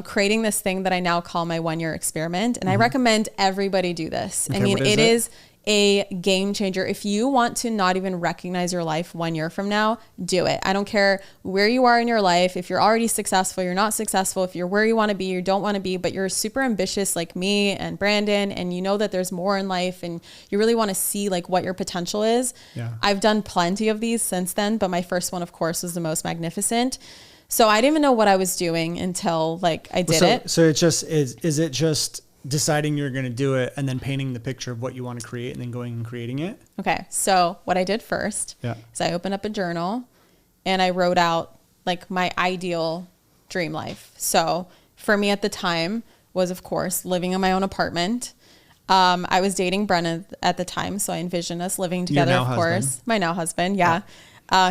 creating this thing that I now call my 1-year experiment. And I recommend everybody do this. Okay, I mean, it is a game changer. If you want to not even recognize your life 1 year from now, do it. I don't care where you are in your life. If you're already successful, you're not successful. If you're where you want to be, you don't want to be, but you're super ambitious like me and Brandon, and you know that there's more in life, and you really want to see like what your potential is. I've done plenty of these since then, but my first one, of course, was the most magnificent. So I didn't even know what I was doing until like I did it. So it just is it just deciding you're going to do it and then painting the picture of what you want to create and then going and creating it? Okay. So what I did first is I opened up a journal and I wrote out like my ideal dream life. So for me at the time was, of course, living in my own apartment. I was dating Brennan at the time, so I envisioned us living together, of course. My now husband.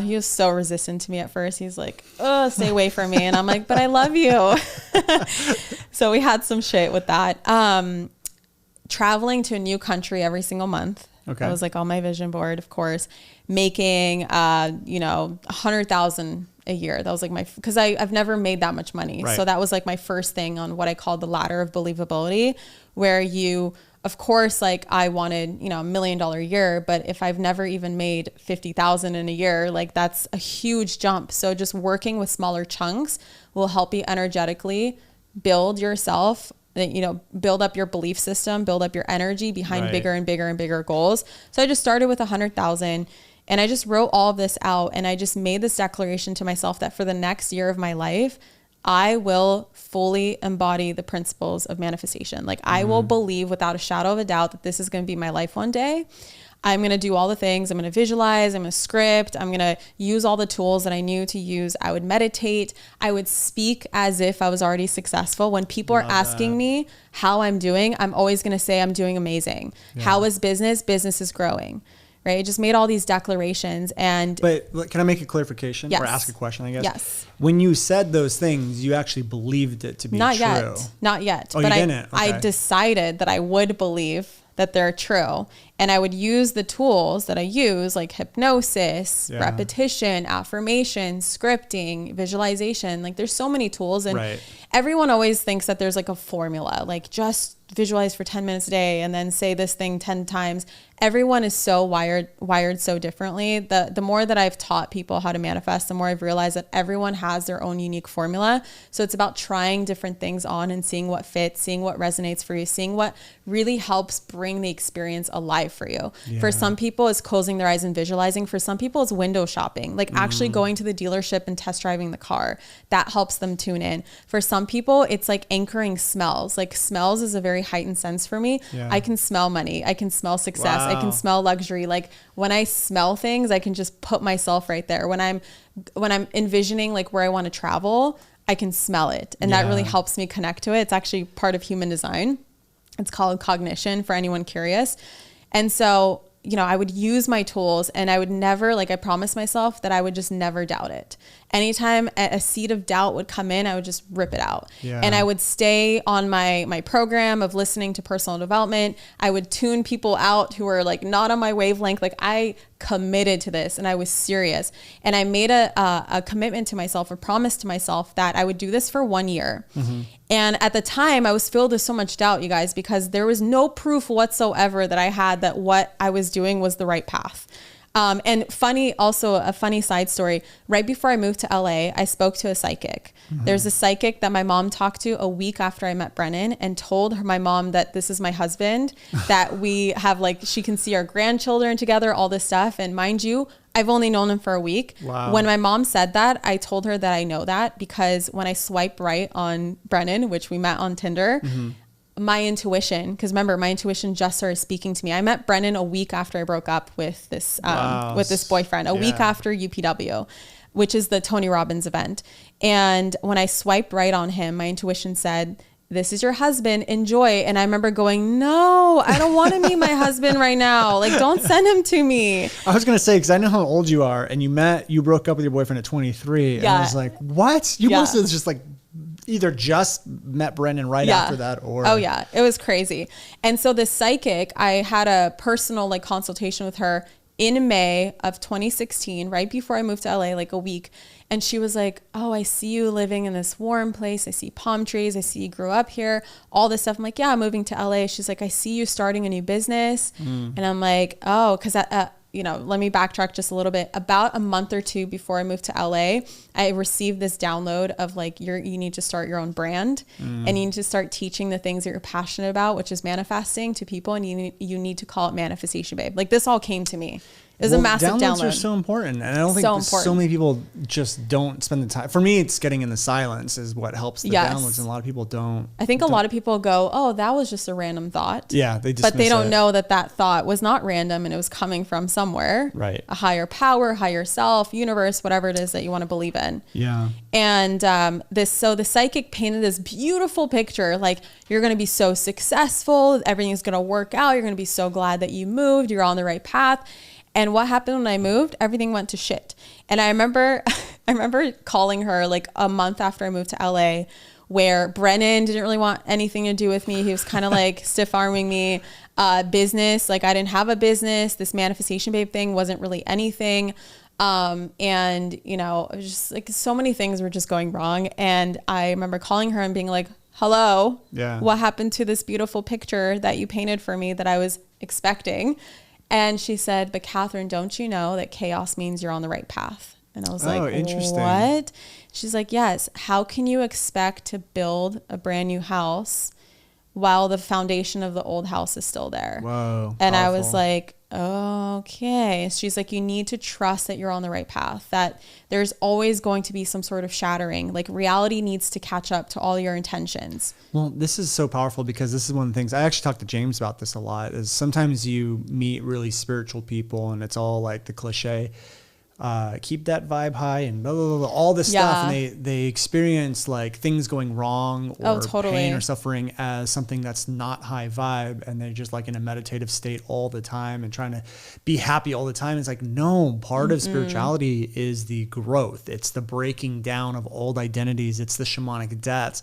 He was so resistant to me at first. He's like, oh, stay away from me. And I'm like, but I love you. So we had some shit with that. Traveling to a new country every single month. Okay. That was like on my vision board, of course. Making, $100,000 a year. That was like because I've never made that much money. Right. So that was like my first thing on what I called the ladder of believability, where you, of course, like I wanted, $1 million a year, but if I've never even made 50,000 in a year, like that's a huge jump. So just working with smaller chunks will help you energetically build yourself, build up your belief system, build up your energy behind bigger and bigger and bigger goals. So I just started with 100,000 and I just wrote all of this out, and I just made this declaration to myself that for the next year of my life, I will fully embody the principles of manifestation. Like I will believe without a shadow of a doubt that this is going to be my life one day. I'm going to do all the things. I'm going to visualize. I'm going to script. I'm going to use all the tools that I knew to use. I would meditate. I would speak as if I was already successful. When people are asking me how I'm doing, I'm always going to say I'm doing amazing. Yeah. How is business? Business is growing. Right? I just made all these declarations. But can I make a clarification? Yes. Or ask a question, I guess? Yes. When you said those things, you actually believed it to be Not true. Not yet. Oh, but you didn't? Okay. I decided that I would believe that they're true. And I would use the tools that I use, like hypnosis, repetition, affirmation, scripting, visualization. Like there's so many tools. And everyone always thinks that there's like a formula, like just visualize for 10 minutes a day and then say this thing 10 times. Everyone is so wired so differently. The more that I've taught people how to manifest, the more I've realized that everyone has their own unique formula. So it's about trying different things on and seeing what fits, seeing what resonates for you, seeing what really helps bring the experience alive for you. Yeah. For some people, it's closing their eyes and visualizing. For some people, it's window shopping, like actually going to the dealership and test driving the car. That helps them tune in. For some people, it's like anchoring smells. Like smells is a very heightened sense for me. Yeah. I can smell money. I can smell success. Wow. I can smell luxury. Like when I smell things, I can just put myself right there. When I'm envisioning like where I want to travel, I can smell it. And that really helps me connect to it. It's actually part of human design. It's called cognition for anyone curious. And so, you know, I would use my tools and I would never, like I promised myself that I would just never doubt it. Anytime a seed of doubt would come in, I would just rip it out. Yeah. And I would stay on my program of listening to personal development. I would tune people out who were like not on my wavelength. Like I committed to this and I was serious. And I made a commitment to myself, a promise to myself that I would do this for 1 year. Mm-hmm. And at the time I was filled with so much doubt, you guys, because there was no proof whatsoever that I had that what I was doing was the right path. And a funny side story, right before I moved to LA, I spoke to a psychic. Mm-hmm. There's a psychic that my mom talked to a week after I met Brennan and told my mom that this is my husband, that we have like, she can see our grandchildren together, all this stuff. And mind you, I've only known him for a week. Wow. When my mom said that, I told her that I know that because when I swiped right on Brennan, which we met on Tinder, mm-hmm. my intuition, because remember, my intuition just started speaking to me. I met Brennan a week after I broke up with this boyfriend, a week after UPW, which is the Tony Robbins event. And when I swiped right on him, my intuition said, "This is your husband, enjoy." And I remember going, "No, I don't want to meet my husband right now. Like, don't send him to me." I was going to say, because I know how old you are, and you broke up with your boyfriend at 23. And I was like, what? You must have just like either just met Brendan right after that or... Oh yeah, it was crazy. And so the psychic, I had a personal like consultation with her in May of 2016, right before I moved to LA, like a week. And she was like, "Oh, I see you living in this warm place. I see palm trees. I see you grew up here, all this stuff." I'm like, "Yeah, I'm moving to LA." She's like, "I see you starting a new business." And I'm like, "Oh," because let me backtrack just a little bit. About a month or two before I moved to LA, I received this download of like, you need to start your own brand and you need to start teaching the things that you're passionate about, which is manifesting to people. And you need to call it Manifestation Babe. Like this all came to me. It was a massive download. Downloads are so important. And I don't think so many people just don't spend the time. For me, it's getting in the silence is what helps the downloads. And a lot of people don't. I think a lot of people go, "Oh, that was just a random thought." Yeah. But they don't know that thought was not random and it was coming from somewhere. Right. A higher power, higher self, universe, whatever it is that you want to believe in. Yeah. And so the psychic painted this beautiful picture, like you're going to be so successful. Everything's going to work out. You're going to be so glad that you moved. You're on the right path. And what happened when I moved? Everything went to shit. And I remember calling her like a month after I moved to LA, where Brennan didn't really want anything to do with me. He was kind of like stiff arming me. Business, like I didn't have a business. This Manifestation Babe thing wasn't really anything. And you know, it was just like so many things were just going wrong. And I remember calling her and being like, "Hello, what happened to this beautiful picture that you painted for me that I was expecting?" And she said, "But Kathrin, don't you know that chaos means you're on the right path?" And I was like, interesting. What? She's like, "Yes. How can you expect to build a brand new house while the foundation of the old house is still there. Whoa. And powerful. I was like, okay. She's like, you need to trust that you're on the right path, that there's always going to be some sort of shattering. Like reality needs to catch up to all your intentions. Well, this is so powerful because this is one of the things I actually talk to James about this a lot, is sometimes you meet really spiritual people and it's all like the cliche, keep that vibe high and blah, blah, blah, all this stuff. And they experience like things going wrong or pain or suffering as something that's not high vibe. And they're just like in a meditative state all the time and trying to be happy all the time. It's like, no, part of spirituality is the growth. It's the breaking down of old identities. It's the shamanic debts.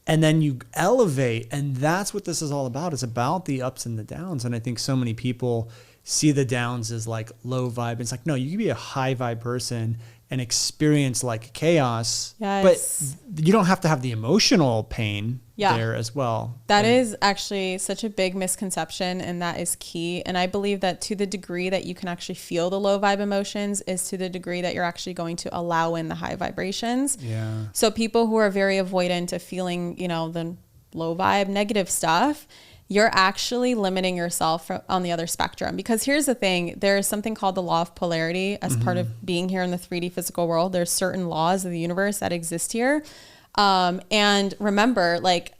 And then you elevate. And that's what this is all about. It's about the ups and the downs. And I think so many people see the downs as like low vibe. It's like, no, you can be a high vibe person and experience like chaos, but you don't have to have the emotional pain there as well. That is actually such a big misconception, and that is key. And I believe that to the degree that you can actually feel the low vibe emotions is to the degree that you're actually going to allow in the high vibrations. Yeah. So people who are very avoidant of feeling, you know, the low vibe, negative stuff, you're actually limiting yourself on the other spectrum. Because here's the thing, there's something called the Law of Polarity as part of being here in the 3D physical world. There's certain laws of the universe that exist here. And remember, like,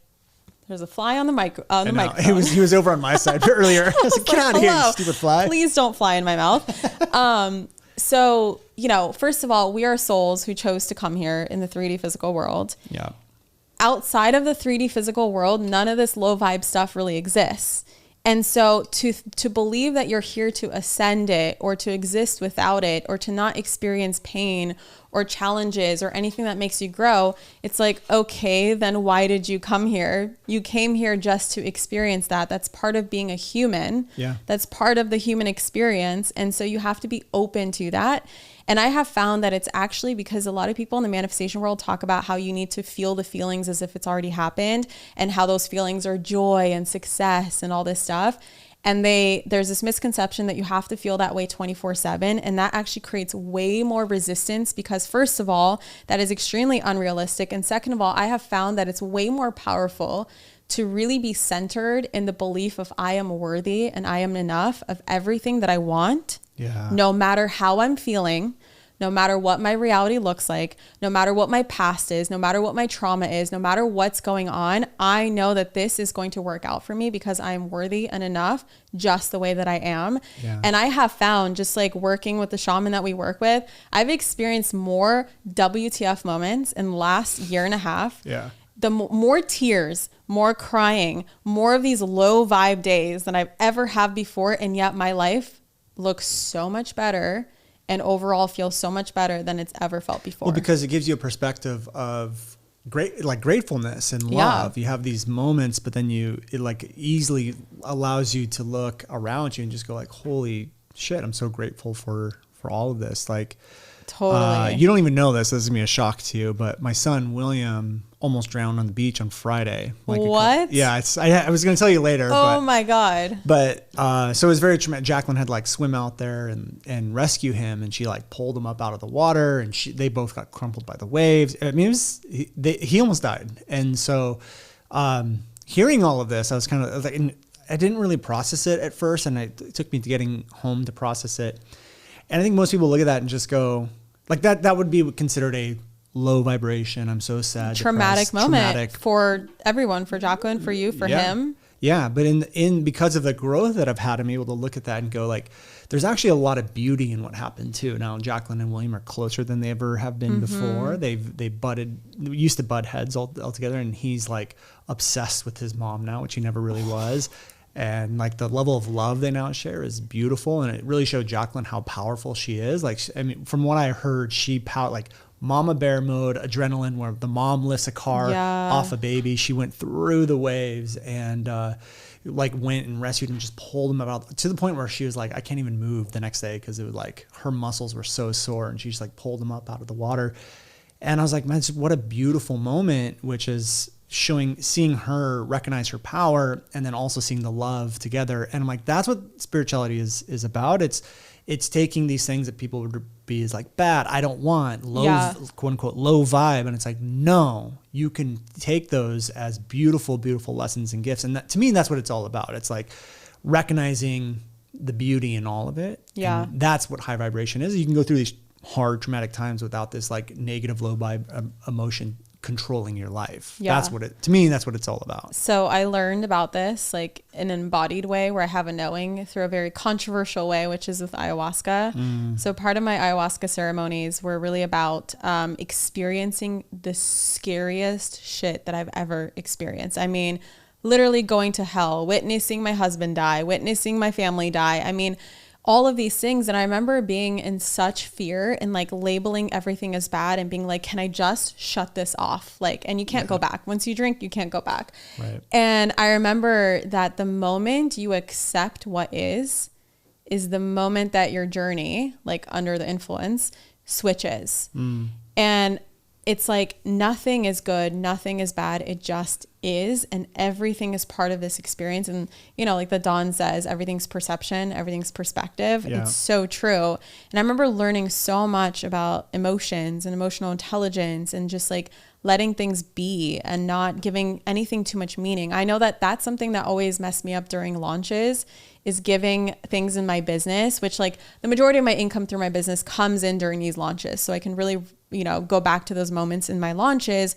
there's a fly on the microphone. He was over on my side earlier. I was like, get out of here, you stupid fly. Please don't fly in my mouth. So, you know, first of all, we are souls who chose to come here in the 3D physical world. Yeah. Outside of the 3D physical world, none of this low vibe stuff really exists. And so to believe that you're here to ascend it or to exist without it or to not experience pain or challenges or anything that makes you grow, it's like, okay, then why did you come here? You came here just to experience that. That's part of being a human. Yeah. That's part of the human experience. And so you have to be open to that. And I have found that it's actually because a lot of people in the manifestation world talk about how you need to feel the feelings as if it's already happened and how those feelings are joy and success and all this stuff. And there's this misconception that you have to feel that way 24/7. And that actually creates way more resistance because first of all, that is extremely unrealistic. And second of all, I have found that it's way more powerful to really be centered in the belief of I am worthy and I am enough of everything that I want. Yeah. No matter how I'm feeling, no matter what my reality looks like, no matter what my past is, no matter what my trauma is, no matter what's going on, I know that this is going to work out for me because I am worthy and enough just the way that I am. Yeah. And I have found, just like working with the shaman that we work with, I've experienced more WTF moments in the last year and a half. Yeah. The more tears, more crying, more of these low vibe days than I've ever had before. And yet my life looks so much better and overall feels so much better than it's ever felt before. Well, because it gives you a perspective of gratefulness and love. You have these moments, but then it like easily allows you to look around you and just go like, holy shit, I'm so grateful for all of this. Like, totally. You don't even know this. This is going to be a shock to you, but my son, William, almost drowned on the beach on Friday. Like what? I was going to tell you later. Oh my God. But, so it was very traumatic. Jacqueline had like swim out there and rescue him. And she like pulled him up out of the water and they both got crumpled by the waves. I mean, he almost died. And so, hearing all of this, I was kind of like, I didn't really process it at first. And it took me to getting home to process it. And I think most people look at that and just go like that would be considered a low vibration. I'm so sad. Traumatic moment for everyone, for Jacqueline, for you, for him. Yeah. But because of the growth that I've had, I'm able to look at that and go like, there's actually a lot of beauty in what happened too. Now, Jacqueline and William are closer than they ever have been before. They used to butt heads all together, and he's like obsessed with his mom now, which he never really was. And like the level of love they now share is beautiful. And it really showed Jacqueline how powerful she is. Like, I mean, from what I heard, like mama bear mode, adrenaline, where the mom lifts a car off a baby. She went through the waves and like went and rescued and just pulled him out to the point where she was like, I can't even move the next day because it was like her muscles were so sore, and she just like pulled him up out of the water. And I was like, man, what a beautiful moment, which is seeing her recognize her power and then also seeing the love together. And I'm like, that's what spirituality is about. it's taking these things that people would be as like bad, I don't want, low, Yeah. quote unquote, low vibe. And it's like, no, you can take those as beautiful, beautiful lessons and gifts. And that, to me, that's what it's all about. It's like recognizing the beauty in all of it. Yeah. And that's what high vibration is. You can go through these hard, traumatic times without this like negative, low vibe emotion controlling your life. Yeah. That's what it, to me, that's what it's all about. So I learned about this like in an embodied way where I have a knowing through a very controversial way, which is with ayahuasca. So part of my ayahuasca ceremonies were really about experiencing the scariest shit that I've ever experienced. I mean, literally going to hell, witnessing my husband die, witnessing my family die. I mean, all of these things. And I remember being in such fear and like labeling everything as bad and being like, can I just shut this off? Like, and you can't go back. Once you drink, you can't go back. Right. And I remember that the moment you accept what is the moment that your journey, like under the influence, switches. And it's like nothing is good, nothing is bad. It just is. And everything is part of this experience. And, you know, like the Dawn says, everything's perception, everything's perspective. Yeah. It's so true. And I remember learning so much about emotions and emotional intelligence and just like letting things be and not giving anything too much meaning. I know that that's something that always messed me up during launches, is giving things in my business, which like the majority of my income through my business comes in during these launches. So I can really, you know, go back to those moments in my launches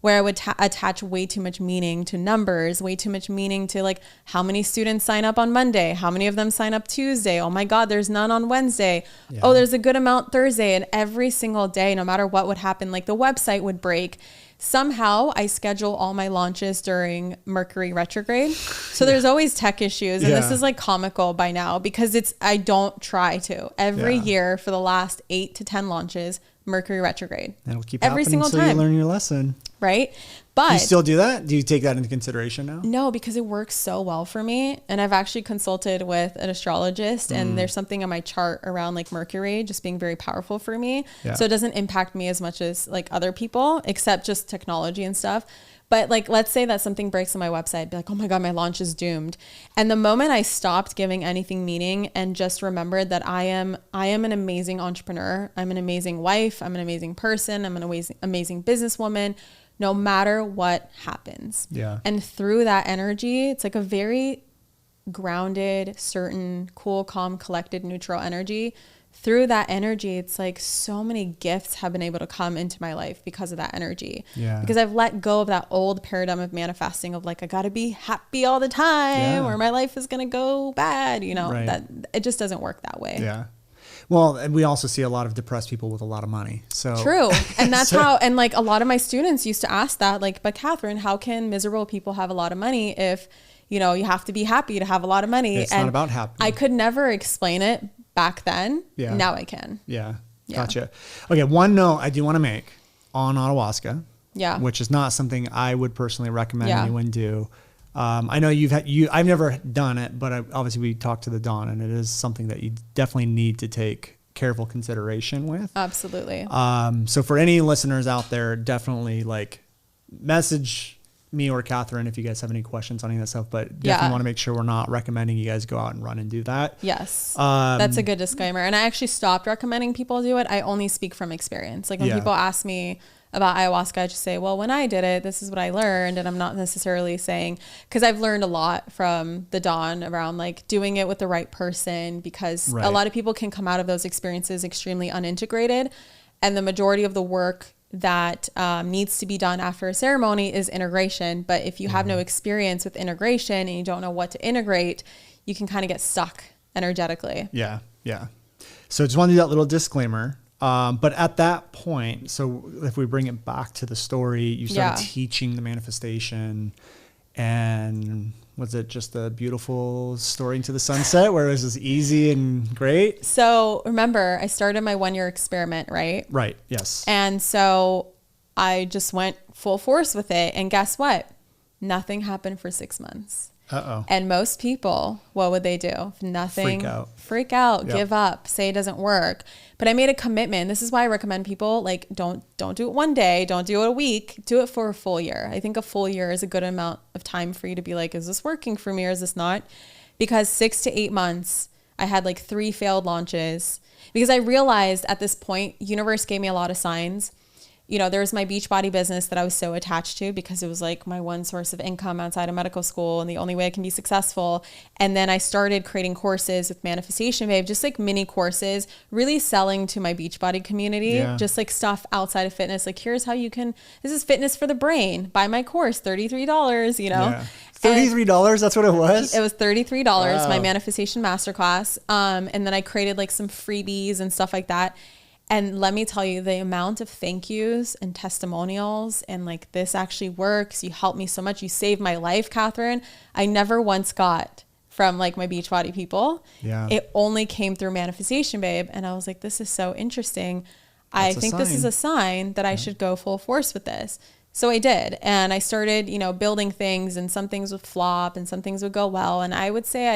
where I would attach way too much meaning to numbers, way too much meaning to like how many students sign up on Monday, how many of them sign up Tuesday. Oh my God, there's none on Wednesday. Yeah. Oh, there's a good amount Thursday. And every single day, no matter what would happen, like the website would break. Somehow I schedule all my launches during Mercury retrograde. So there's always tech issues. And this is like comical by now because I don't try to. Every year for the last 8 to 10 launches, Mercury retrograde. And it'll keep every happening single until time. you learn your lesson. Right? But Do you still do that? Do you take that into consideration now? No, because it works so well for me. And I've actually consulted with an astrologist and there's something on my chart around like Mercury just being very powerful for me. Yeah. So it doesn't impact me as much as like other people, except just technology and stuff. But like, let's say that something breaks on my website, I'd be like, oh my God, my launch is doomed. And the moment I stopped giving anything meaning and just remembered that I am an amazing entrepreneur. I'm an amazing wife. I'm an amazing person. I'm an amazing businesswoman, no matter what happens. Yeah. And through that energy, it's like a very grounded, certain, cool, calm, collected, neutral energy. Through that energy, it's like so many gifts have been able to come into my life because of that energy. Yeah. Because I've let go of that old paradigm of manifesting of like, I got to be happy all the time or my life is going to go bad. You know, that it just doesn't work that way. Yeah. Well, and we also see a lot of depressed people with a lot of money. So true. And that's how, and like a lot of my students used to ask that, like, but Kathrin, how can miserable people have a lot of money if, you know, you have to be happy to have a lot of money? It's not about happy. I could never explain it back then. Yeah. Now I can. Yeah. Gotcha. Okay. One note I do want to make on ayahuasca. Yeah. Which is not something I would personally recommend anyone do. I know I've never done it, but obviously we talked to the Dawn and it is something that you definitely need to take careful consideration with. Absolutely. So for any listeners out there, definitely like message me or Kathrin if you guys have any questions on any of that stuff, but definitely want to make sure we're not recommending you guys go out and run and do that. Yes. That's a good disclaimer. And I actually stopped recommending people do it. I only speak from experience. Like when people ask me about ayahuasca, I just say, well, when I did it, this is what I learned. And I'm not necessarily saying, because I've learned a lot from the Dawn around like doing it with the right person, because a lot of people can come out of those experiences extremely unintegrated. And the majority of the work that needs to be done after a ceremony is integration. But if you have no experience with integration and you don't know what to integrate, you can kind of get stuck energetically. Yeah. Yeah. So just want to do that little disclaimer. But at that point, so if we bring it back to the story, you started teaching the manifestation, and was it just a beautiful story into the sunset where it was just easy and great? So remember, I started my 1-year experiment, right? Right. Yes. And so I just went full force with it. And guess what? Nothing happened for 6 months. Uh-oh. And most people, what would they do? If nothing, freak out, Yep. give up, say it doesn't work. But I made a commitment. This is why I recommend people like, don't do it one day. Don't do it a week. Do it for a full year. I think a full year is a good amount of time for you to be like, is this working for me or is this not? Because 6 to 8 months, I had like 3 failed launches because I realized at this point, universe gave me a lot of signs. You know, there was my Beachbody business that I was so attached to because it was like my one source of income outside of medical school and the only way I can be successful. And then I started creating courses with Manifestation Babe, just like mini courses, really selling to my Beachbody community, just like stuff outside of fitness. Like, here's how you can, this is fitness for the brain. Buy my course, $33, you know. Yeah. $33, that's what it was? It was $33, wow. My manifestation masterclass. And then I created like some freebies and stuff like that. And let me tell you, the amount of thank yous and testimonials and like, this actually works. You helped me so much. You saved my life, Kathrin. I never once got from like my Beachbody people. Yeah. It only came through Manifestation Babe. And I was like, this is so interesting. I think this is a sign that I should go full force with this. So I did. And I started, you know, building things, and some things would flop and some things would go well. And I would say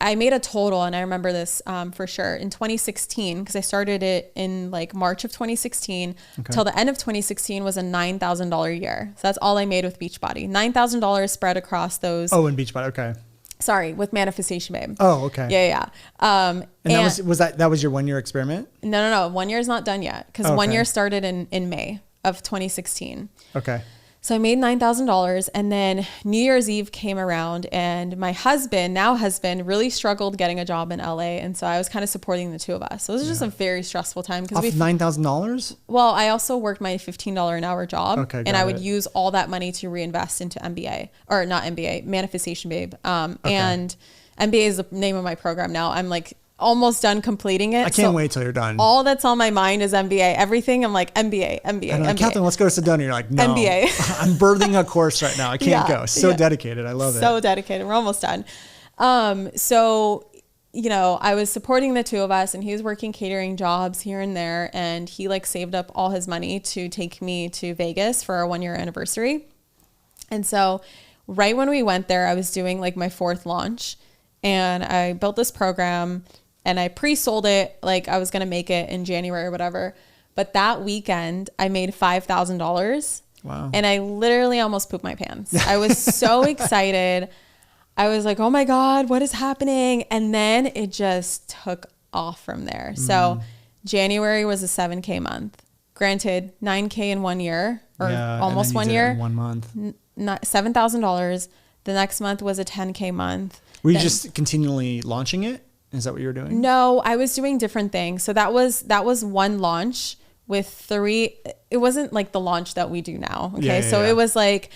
I made a total, and I remember this for sure, in 2016, because I started it in like March of 2016 till the end of 2016 was a $9,000 year. So that's all I made with Beachbody. $9,000 spread across those. Oh, in Beachbody. Okay. Sorry, with Manifestation Babe. Oh, okay. Yeah. And that was your 1 year experiment? No. 1 year is not done yet, because 1 year started in May of 2016. Okay. So I made $9,000, and then New Year's Eve came around, and my now husband, really struggled getting a job in LA. And so I was kind of supporting the two of us. So it was just a very stressful time. Off $9,000? Well, I also worked my $15 an hour job, and I would use all that money to reinvest into MBA, or not MBA, Manifestation Babe. And MBA is the name of my program now. I'm like almost done completing it. I can't wait till you're done. All that's on my mind is MBA. Everything, I'm like, MBA. And like, Kathrin, let's go to Sedona. You're like, no. MBA. I'm birthing a course right now. I can't go. So dedicated. I love it. So dedicated. We're almost done. So, you know, I was supporting the two of us, and he was working catering jobs here and there. And he like saved up all his money to take me to Vegas for our 1 year anniversary. And so right when we went there, I was doing like my 4th launch, and I built this program. And I pre-sold it, like I was going to make it in January or whatever. But that weekend I made $5,000. Wow. And I literally almost pooped my pants. I was so excited. I was like, oh my God, what is happening? And then it just took off from there. So January was a 7K month. Granted, 9K in 1 year, or almost 1 year. In 1 month. $7,000. The next month was a 10K month. Were you just continually launching it? Is that what you were doing? No, I was doing different things. So that was one launch with 3. It wasn't like the launch that we do now. Okay. It was like,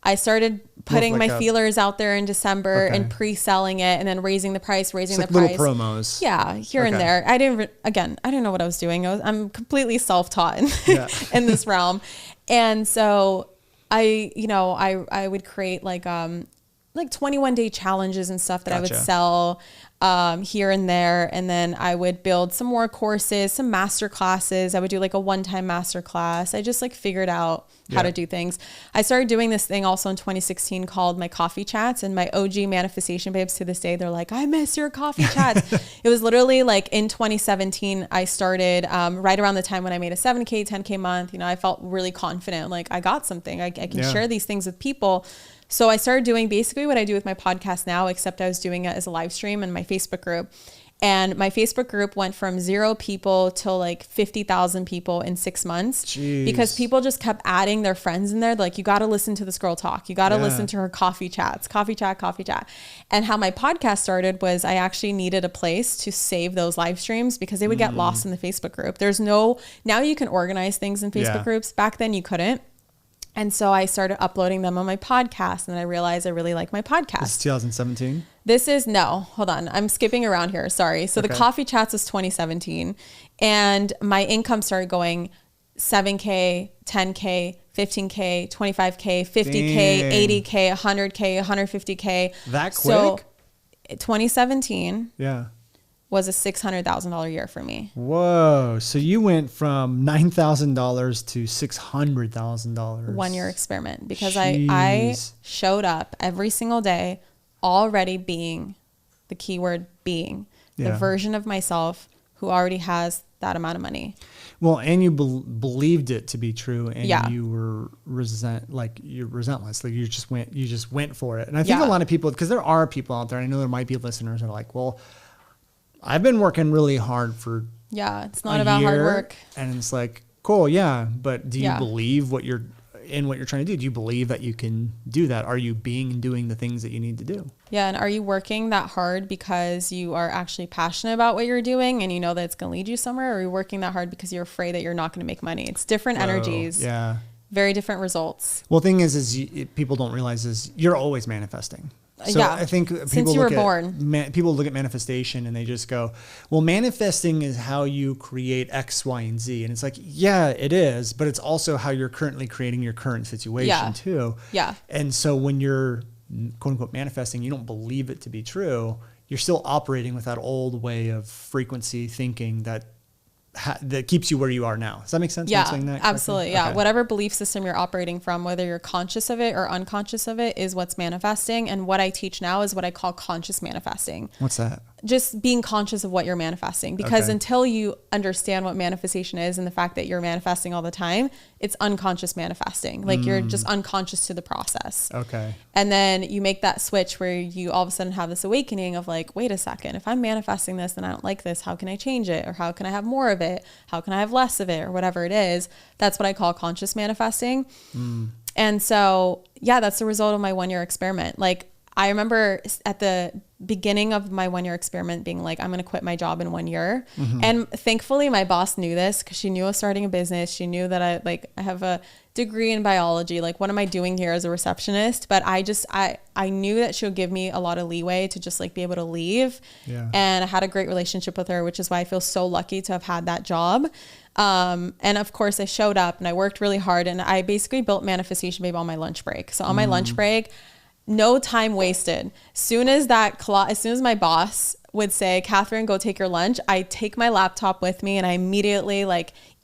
I started putting my feelers out there in December and pre-selling it, and then raising the price. Little promos. Yeah. Here and there. I didn't know what I was doing. I'm completely self-taught in this realm. And so I would create like 21-day challenges and stuff that I would sell here and there. And then I would build some more courses, some master classes. I would do like a one-time master class. I just like figured out how to do things. I started doing this thing also in 2016 called my coffee chats, and my OG Manifestation Babes to this day, they're like, I miss your coffee chats. It was literally like in 2017, I started right around the time when I made a 7K, 10K month. You know, I felt really confident. Like I got something, I can share these things with people. So I started doing basically what I do with my podcast now, except I was doing it as a live stream in my Facebook group. And my Facebook group went from 0 people to like 50,000 people in 6 months. Jeez. Because people just kept adding their friends in there. Like, you got to listen to this girl talk. You got to listen to her coffee chat. And how my podcast started was I actually needed a place to save those live streams because they would get lost in the Facebook group. Now you can organize things in Facebook groups. Back then you couldn't. And so I started uploading them on my podcast, and I realized I really like my podcast. This is 2017? Hold on. I'm skipping around here. Sorry. So the coffee chats was 2017, and my income started going 7K, 10K, 15K, 25K, 50K, 80K, 100K, 150K. That quick? So 2017. Yeah. Was a $600,000 year for me. Whoa. So you went from $9,000 to $600,000. 1 year experiment, because I showed up every single day already being, the keyword being, the version of myself who already has that amount of money. Well, and you believed it to be true, and Yeah. you were you're resentless. Like you just went for it. And I think a lot of people, because there are people out there, I know there might be listeners that are like, well, I've been working really hard for it's not about hard work. And it's like, cool, yeah, but do you believe what you're trying to do? Do you believe that you can do that? Are you doing the things that you need to do? Yeah. And are you working that hard because you are actually passionate about what you're doing and you know that it's going to lead you somewhere? Or are you working that hard because you're afraid that you're not going to make money? It's different energies. Yeah. Very different results. Well, the thing is people don't realize is you're always manifesting. So I think people look at manifestation and they just go, well, manifesting is how you create X, Y, and Z. And it's like, yeah, it is, but it's also how you're currently creating your current situation too. Yeah. And so when you're quote unquote manifesting, you don't believe it to be true. You're still operating with that old way of frequency thinking that keeps you where you are now. Does that make sense? Yeah, that absolutely. Yeah. Okay. Whatever belief system you're operating from, whether you're conscious of it or unconscious of it, is what's manifesting. And what I teach now is what I call conscious manifesting. What's that? Just being conscious of what you're manifesting, because until you understand what manifestation is and the fact that you're manifesting all the time, it's unconscious manifesting. Like you're just unconscious to the process. Okay. And then you make that switch where you all of a sudden have this awakening of like, wait a second, if I'm manifesting this and I don't like this, how can I change it? Or how can I have more of it? How can I have less of it? Or whatever it is. That's what I call conscious manifesting. And so, that's the result of my 1 year experiment. Like I remember at the beginning of my 1 year experiment being like, I'm going to quit my job in 1 year. And thankfully my boss knew this because she knew I was starting a business. She knew that I have a degree in biology. Like, what am I doing here as a receptionist? But I knew that she would give me a lot of leeway to just like be able to leave. Yeah. And I had a great relationship with her, which is why I feel so lucky to have had that job. And of course I showed up and I worked really hard and I basically built Manifestation Babe on my lunch break. So on my lunch break, no time wasted. As soon as my boss would say, Kathrin, go take your lunch, I take my laptop with me and I immediately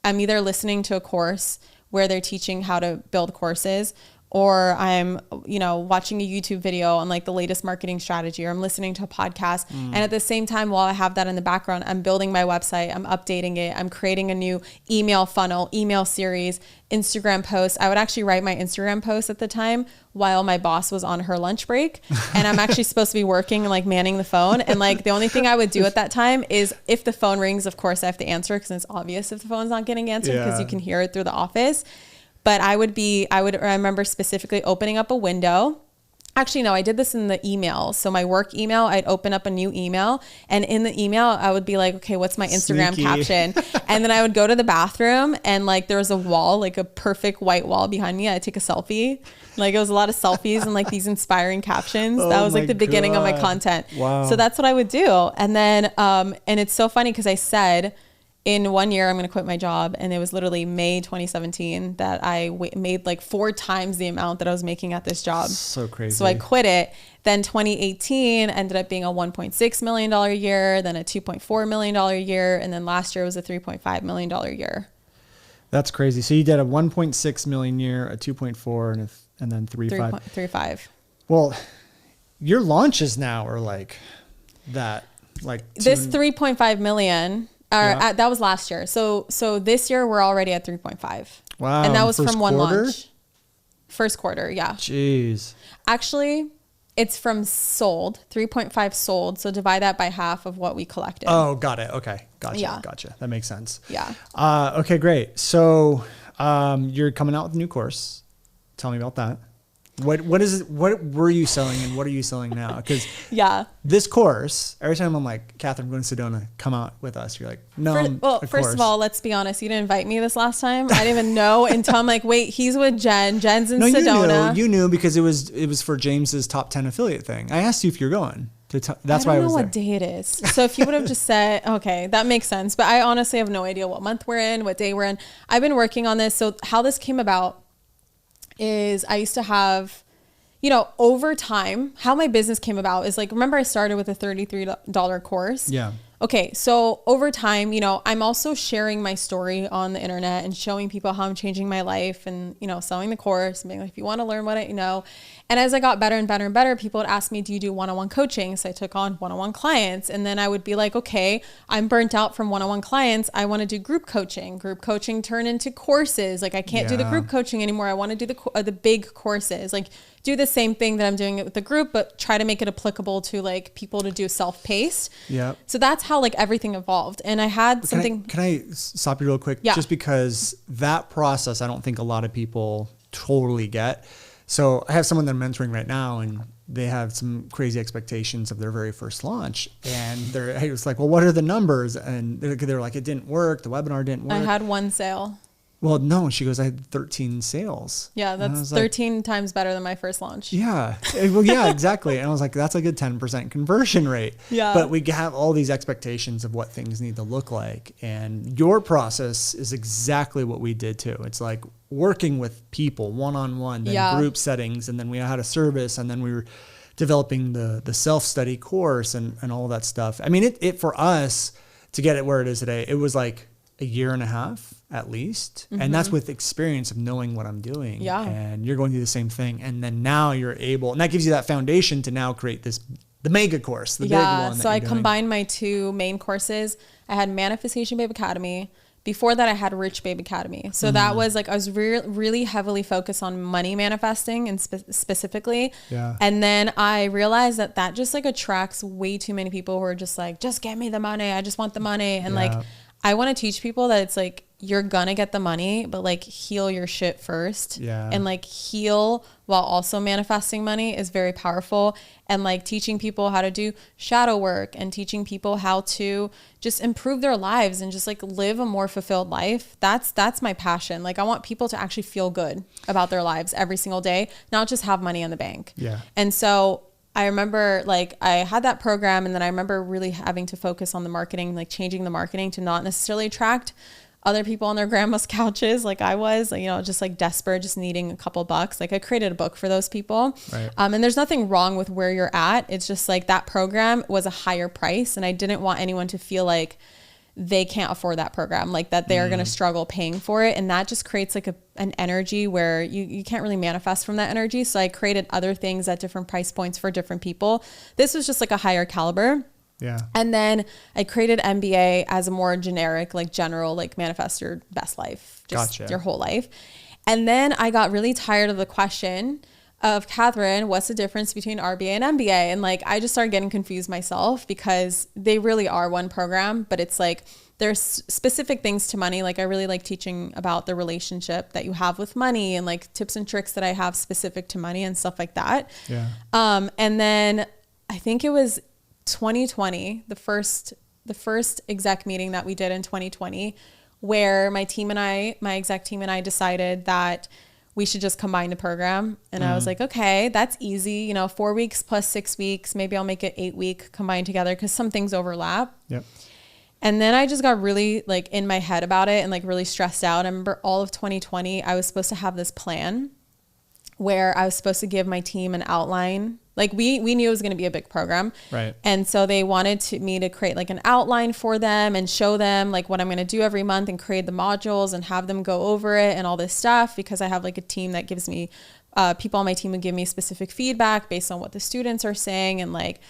I'm either listening to a course where they're teaching how to build courses, or I'm, watching a YouTube video on like the latest marketing strategy, or I'm listening to a podcast. And at the same time, while I have that in the background, I'm building my website, I'm updating it, I'm creating a new email funnel, email series, Instagram posts. I would actually write my Instagram posts at the time while my boss was on her lunch break. And I'm actually supposed to be working and like manning the phone. And like the only thing I would do at that time is if the phone rings, of course I have to answer because it's obvious if the phone's not getting answered because you can hear it through the office. But I remember specifically opening up a window. Actually, no, I did this in the email. So my work email, I'd open up a new email, and in the email, I would be like, okay, what's my Instagram caption? And then I would go to the bathroom and like, there was a wall, like a perfect white wall behind me. I'd take a selfie. Like it was a lot of selfies and like these inspiring captions. That was like the beginning of my content. Wow. So that's what I would do. And then, and it's so funny because I said, in 1 year, I'm going to quit my job. And it was literally May 2017 that I made like 4 times the amount that I was making at this job. So crazy. So I quit it. Then 2018 ended up being a $1.6 million year, then a $2.4 million year. And then last year was a $3.5 million year. That's crazy. So you did a 1.6 million year, a 2.4 and then 3.5. Well, your launches now are like that, like this 3.5 million. That was last year. So this year we're already at 3.5. Wow. And that was from one launch. First quarter. Yeah. Jeez. Actually, it's from sold, 3.5 sold. So divide that by half of what we collected. Oh, got it. Okay. Gotcha. Yeah. Gotcha. That makes sense. Yeah. Okay, great. So, you're coming out with a new course. Tell me about that. What were you selling and what are you selling now? Because this course, every time I'm like, Kathrin, go to Sedona, come out with us. You're like, no. First of all, let's be honest. You didn't invite me this last time. I didn't even know until I'm like, wait, he's with Jen. Jen's in Sedona. You knew because it was for James's top 10 affiliate thing. I asked you if you're going. That's why I was there. I don't know what day it is. So if you would have just said, okay, that makes sense. But I honestly have no idea what month we're in, what day we're in. I've been working on this. So how this came about is I used to have, over time, how my business came about is like, remember I started with a $33 course. Yeah. okay, so over time, you know, I'm also sharing my story on the internet and showing people how I'm changing my life and, you know, selling the course and being like, if you want to learn what I know. And as I got better and better and better, people would ask me, do you do one-on-one coaching? So I took on one-on-one clients. And then I would be like, okay, I'm burnt out from one-on-one clients. I want to do group coaching. Group coaching turned into courses. Like I can't do the group coaching anymore. I want to do the big courses, like do the same thing that I'm doing it with the group, but try to make it applicable to like people to do self-paced. Yeah. So that's how like everything evolved. And I had something. Can I stop you real quick? Yeah. Just because that process, I don't think a lot of people totally get. So I have someone that I'm mentoring right now, and they have some crazy expectations of their very first launch. And I was like, well, what are the numbers? And they're like, it didn't work. The webinar didn't work. I had one sale. Well, no. She goes, I had 13 sales. Yeah, that's 13 times better than my first launch. Yeah. Well, yeah, exactly. And I was like, that's like a 10% conversion rate. Yeah. But we have all these expectations of what things need to look like. And your process is exactly what we did too. It's like working with people one-on-one, then group settings, and then we had a service, and then we were developing the self-study course and all that stuff. I mean, it for us to get it where it is today, it was like a year and a half at least. Mm-hmm. And that's with experience of knowing what I'm doing. Yeah. And you're going through the same thing. And then now you're able, and that gives you that foundation to now create the mega course, the big one. So I combined my two main courses. I had Manifestation Babe Academy. Before that, I had Rich Babe Academy. So that was like, I was really heavily focused on money manifesting and specifically. Yeah. And then I realized that just like attracts way too many people who are just like, just get me the money. I just want the money. And like, I want to teach people that it's like, you're gonna get the money, but like heal your shit first. Yeah. And like heal while also manifesting money is very powerful. And like teaching people how to do shadow work and teaching people how to just improve their lives and just like live a more fulfilled life. That's my passion. Like I want people to actually feel good about their lives every single day, not just have money in the bank. Yeah. And so I remember like I had that program, and then I remember really having to focus on the marketing, like changing the marketing to not necessarily attract other people on their grandma's couches like I was, like, you know, just like desperate, just needing a couple bucks. Like I created a book for those people. Right. And there's nothing wrong with where you're at. It's just like that program was a higher price, and I didn't want anyone to feel like they can't afford that program, like that they're going to struggle paying for it. And that just creates like an energy where you can't really manifest from that energy. So I created other things at different price points for different people. This was just like a higher caliber. Yeah. And then I created MBA as a more generic, like general, like manifest your best life, just your whole life. And then I got really tired of the question of, Kathrin, what's the difference between RBA and MBA? And like, I just started getting confused myself, because they really are one program, but it's like, there's specific things to money. Like I really like teaching about the relationship that you have with money, and like tips and tricks that I have specific to money and stuff like that. Yeah. And then I think it was 2020, the first exec meeting that we did in 2020, where my exec team and I decided that we should just combine the program. And I was like, okay, that's easy. You know, 4 weeks plus 6 weeks, maybe I'll make it 8 week combined together, because some things overlap. Yep. And then I just got really like in my head about it and like really stressed out. I remember all of 2020, I was supposed to have this plan where I was supposed to give my team an outline. Like we knew it was going to be a big program. Right. And so they wanted me to create like an outline for them and show them like what I'm going to do every month and create the modules and have them go over it and all this stuff, because I have like a team that gives me, people on my team would give me specific feedback based on what the students are saying and like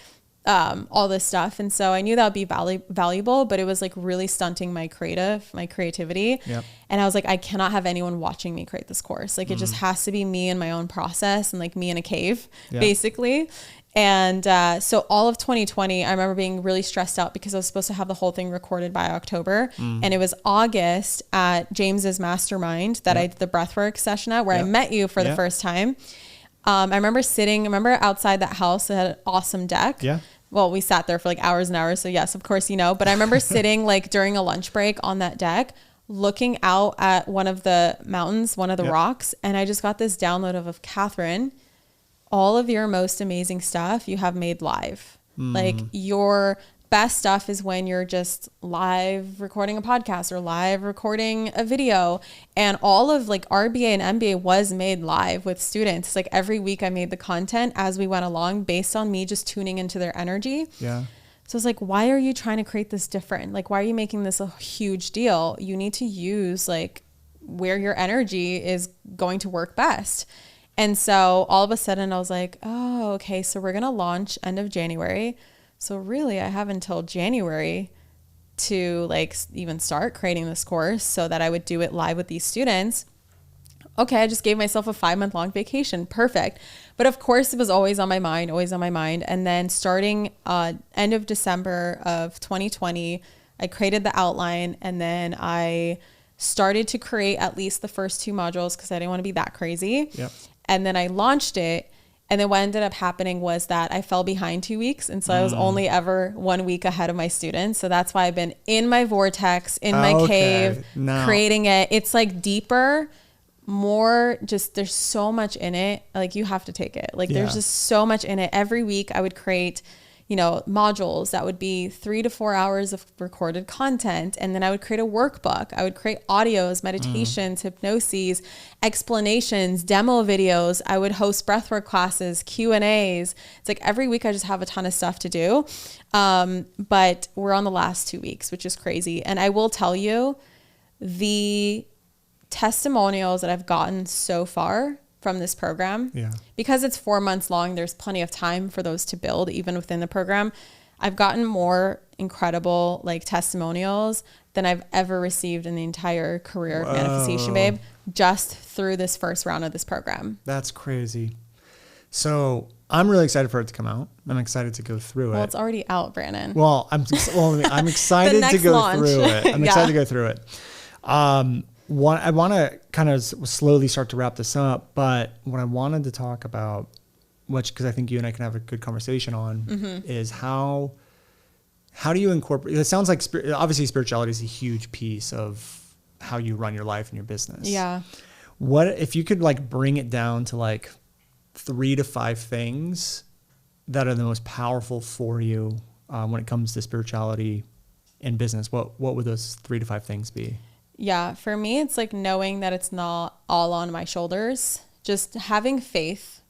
all this stuff. And so I knew that would be valuable, but it was like really stunting my creativity. Yep. And I was like, I cannot have anyone watching me create this course. Like it just has to be me and my own process, and like me in a cave, basically. And so all of 2020, I remember being really stressed out because I was supposed to have the whole thing recorded by October. And it was August at James's mastermind that I did the breathwork session at, where I met you for the first time. I remember outside that house that had an awesome deck. Yeah. Well, we sat there for like hours and hours. So yes, of course, you know, but I remember sitting like during a lunch break on that deck, looking out at one of the mountains, one of the rocks. And I just got this download of Kathrin, all of your most amazing stuff you have made live. Like your best stuff is when you're just live recording a podcast or live recording a video, and all of like RBA and MBA was made live with students. Like every week I made the content as we went along based on me just tuning into their energy. Yeah. So it's like, why are you trying to create this different? Like, why are you making this a huge deal? You need to use like where your energy is going to work best. And so all of a sudden I was like, oh, okay, so we're going to launch end of January. So really I have until January to like even start creating this course so that I would do it live with these students. Okay, I just gave myself a 5-month long vacation. Perfect. But of course it was always on my mind. And then starting end of December of 2020, I created the outline, and then I started to create at least the first 2 modules because I didn't want to be that crazy. Yep. And then I launched it. And then what ended up happening was that I fell behind 2 weeks. And so I was only ever 1 week ahead of my students. So that's why I've been in my vortex, in my cave, creating it. It's like deeper, more just, there's so much in it. Like you have to take it. Like there's just so much in it. Every week I would create, you know, modules that would be 3 to 4 hours of recorded content. And then I would create a workbook. I would create audios, meditations, hypnoses, explanations, demo videos. I would host breathwork classes, Q&As. It's like every week I just have a ton of stuff to do. But we're on the last 2 weeks, which is crazy. And I will tell you, the testimonials that I've gotten so far from this program, because it's 4 months long, there's plenty of time for those to build even within the program. I've gotten more incredible like testimonials than I've ever received in the entire career of Manifestation Babe, just through this first round of this program. That's crazy. So I'm really excited for it to come out. I'm excited to go through it. Well, it's already out, Brandon. Well, I'm excited to go through it. I'm excited to go through it. I want to kind of slowly start to wrap this up, but what I wanted to talk about, because I think you and I can have a good conversation on, is how do you incorporate, it sounds like obviously spirituality is a huge piece of how you run your life and your business. Yeah. What if you could like bring it down to like 3 to 5 things that are the most powerful for you when it comes to spirituality and business? What would those 3 to 5 things be? Yeah, for me, it's like knowing that it's not all on my shoulders, just having faith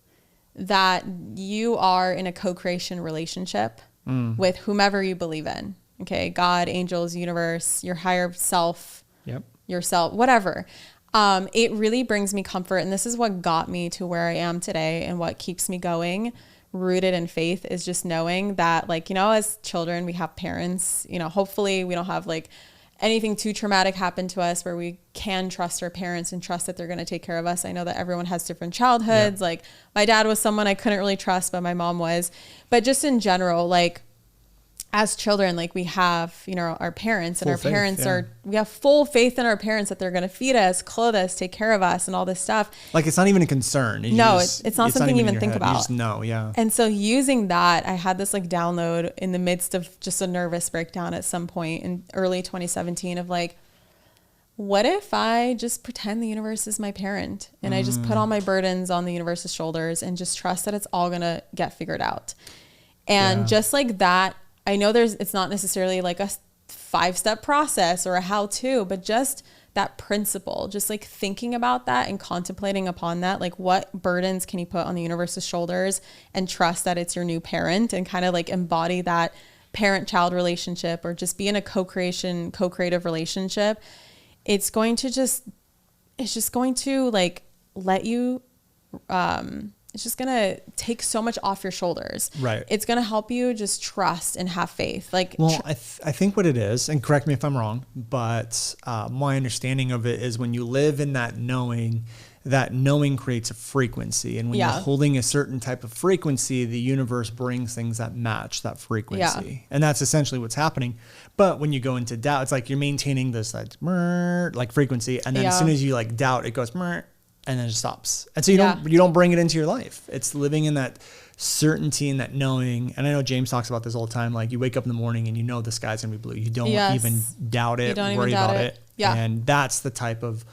that you are in a co-creation relationship with whomever you believe in. Okay. God, angels, universe, your higher self, yourself, whatever. It really brings me comfort. And this is what got me to where I am today, and what keeps me going, rooted in faith, is just knowing that, like, you know, as children, we have parents, you know, hopefully we don't have like anything too traumatic happen to us where we can trust our parents and trust that they're going to take care of us. I know that everyone has different childhoods. Yeah. Like my dad was someone I couldn't really trust, but my mom was. But just in general, like as children, like we have, you know, our parents, and our parents we have full faith in our parents that they're going to feed us, clothe us, take care of us, and all this stuff. Like it's not even a concern. It's not something you even think about. You just know, And so using that, I had this like download in the midst of just a nervous breakdown at some point in early 2017 of like, what if I just pretend the universe is my parent and I just put all my burdens on the universe's shoulders and just trust that it's all going to get figured out. And just like that, I know it's not necessarily like a 5-step process or a how-to, but just that principle, just like thinking about that and contemplating upon that, like what burdens can you put on the universe's shoulders and trust that it's your new parent, and kind of like embody that parent-child relationship, or just be in a co-creative relationship. It's just going to like let you, it's just going to take so much off your shoulders. Right. It's going to help you just trust and have faith. Like, well, I think what it is, and correct me if I'm wrong, but my understanding of it is when you live in that knowing creates a frequency. And when you're holding a certain type of frequency, the universe brings things that match that frequency. Yeah. And that's essentially what's happening. But when you go into doubt, it's like you're maintaining this like frequency. And then as soon as you like doubt, it goes and then it stops. And so you don't bring it into your life. It's living in that certainty and that knowing. And I know James talks about this all the time. Like you wake up in the morning and you know the sky's gonna be blue. You don't even doubt it, worry about it. Yeah. And that's the type of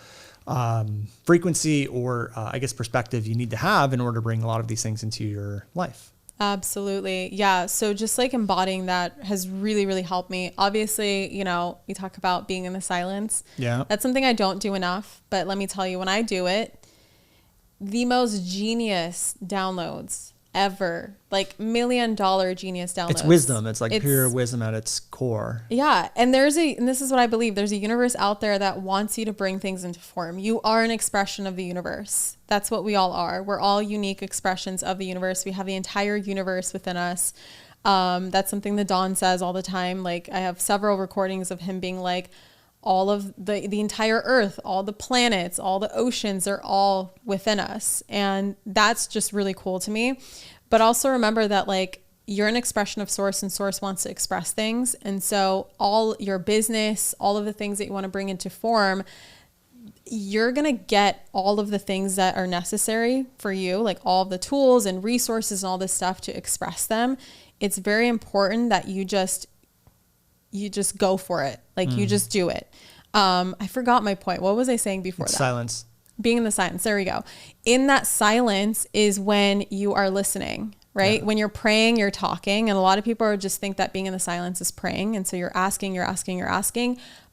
frequency or I guess perspective you need to have in order to bring a lot of these things into your life. Absolutely. Yeah. So just like embodying that has really, really helped me. Obviously, you know, you talk about being in the silence. Yeah. That's something I don't do enough, but let me tell you, when I do it, the most genius downloads ever, like $1 million genius downloads. It's wisdom. It's like pure wisdom at its core. Yeah. And this is what I believe. There's a universe out there that wants you to bring things into form. You are an expression of the universe. That's what we all are. We're all unique expressions of the universe. We have the entire universe within us. That's something that Don says all the time. Like, I have several recordings of him being like, all of the entire earth, all the planets, all the oceans are all within us. And that's just really cool to me. But also remember that, like, you're an expression of source, and source wants to express things. And so all your business, all of the things that you want to bring into form, you're going to get all of the things that are necessary for you, like all of the tools and resources and all this stuff to express them. It's very important that you just go for it. Like, you just do it. I forgot my point. What was I saying before that? Silence. Being in the silence. There we go. In that silence is when you are listening, right? Yeah. When you're praying, you're talking. And a lot of people just think that being in the silence is praying. And so you're asking.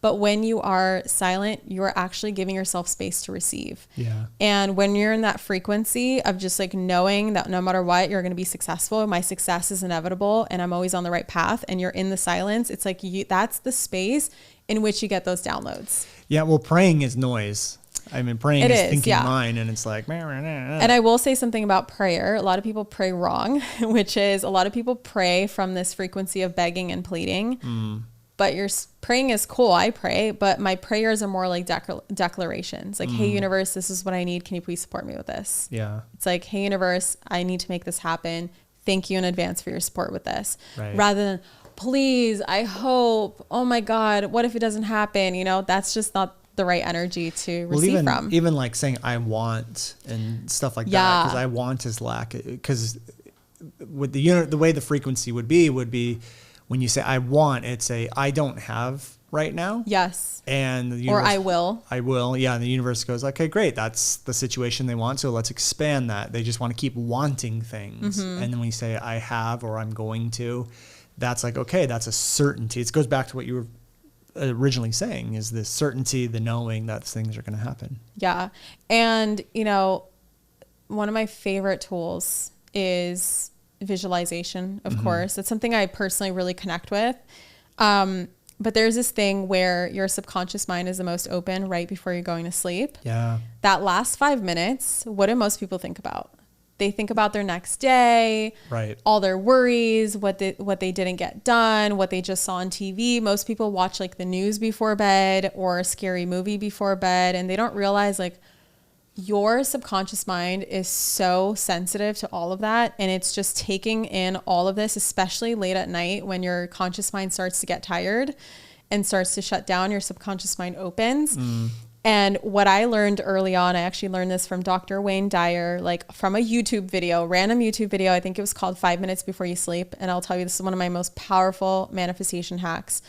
But when you are silent, you are actually giving yourself space to receive. Yeah. And when you're in that frequency of just like knowing that no matter what, you're going to be successful. My success is inevitable and I'm always on the right path. And you're in the silence. It's like that's the space in which you get those downloads. Yeah. Well, praying is noise. I mean, praying is thinking mind, and it's like, and I will say something about prayer. A lot of people pray wrong, which is a lot of people pray from this frequency of begging and pleading. But your praying is cool. I pray, but my prayers are more like declarations. Like, hey, universe, this is what I need. Can you please support me with this? Yeah. It's like, hey, universe, I need to make this happen. Thank you in advance for your support with this. Right. Rather than, please, I hope, oh my God, what if it doesn't happen? You know, that's just not the right energy to receive from. Even like saying I want and stuff like that, because I want is lack. Because with the way the frequency would be when you say I want, it's I don't have right now. Yes. And the universe, or I will. Yeah. And the universe goes, okay, great. That's the situation they want. So let's expand that. They just want to keep wanting things. And then when you say I have or I'm going to, that's like, okay, that's a certainty. It goes back to what you were originally saying, is the certainty, the knowing that things are going to happen. Yeah. And, you know, one of my favorite tools is visualization, of course. It's something I personally really connect with. But there's this thing where your subconscious mind is the most open right before you're going to sleep. Yeah. That last 5 minutes, what do most people think about? They think about their next day, right? All their worries, what they didn't get done, what they just saw on TV. Most people watch like the news before bed or a scary movie before bed, and they don't realize like your subconscious mind is so sensitive to all of that, and it's just taking in all of this, especially late at night when your conscious mind starts to get tired and starts to shut down. Your subconscious mind opens. And what I learned early on, I actually learned this from Dr. Wayne Dyer, like from a random YouTube video. I think it was called 5 Minutes Before You Sleep. And I'll tell you, this is one of my most powerful manifestation hacks,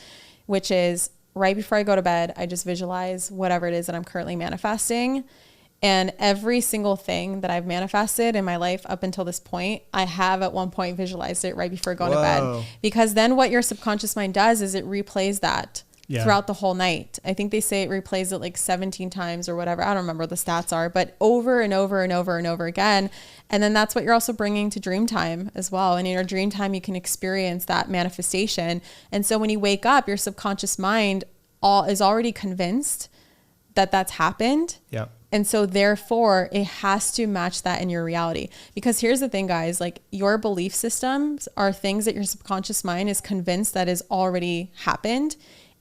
which is right before I go to bed, I just visualize whatever it is that I'm currently manifesting. And every single thing that I've manifested in my life up until this point, I have at one point visualized it right before going to bed. Because then what your subconscious mind does is it replays that. Yeah. Throughout the whole night. I think they say it replays it like 17 times or whatever. I don't remember what the stats are, but over and over and over and over again. And then that's what you're also bringing to dream time as well. And in your dream time, you can experience that manifestation. And so when you wake up, your subconscious mind is already convinced that that's happened. Yeah. And so therefore it has to match that in your reality. Because here's the thing, guys, like your belief systems are things that your subconscious mind is convinced that has already happened.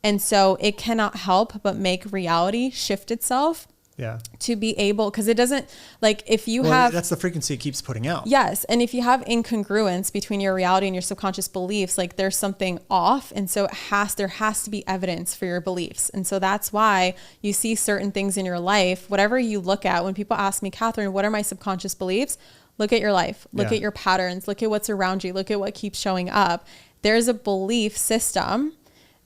And so it cannot help but make reality shift itself. Yeah. To be able, because it doesn't, like if you have. That's the frequency it keeps putting out. Yes. And if you have incongruence between your reality and your subconscious beliefs, like there's something off. And so there has to be evidence for your beliefs. And so that's why you see certain things in your life, whatever you look at, when people ask me, Kathrin, what are my subconscious beliefs? Look at your life, look at your patterns, look at what's around you, look at what keeps showing up. There's a belief system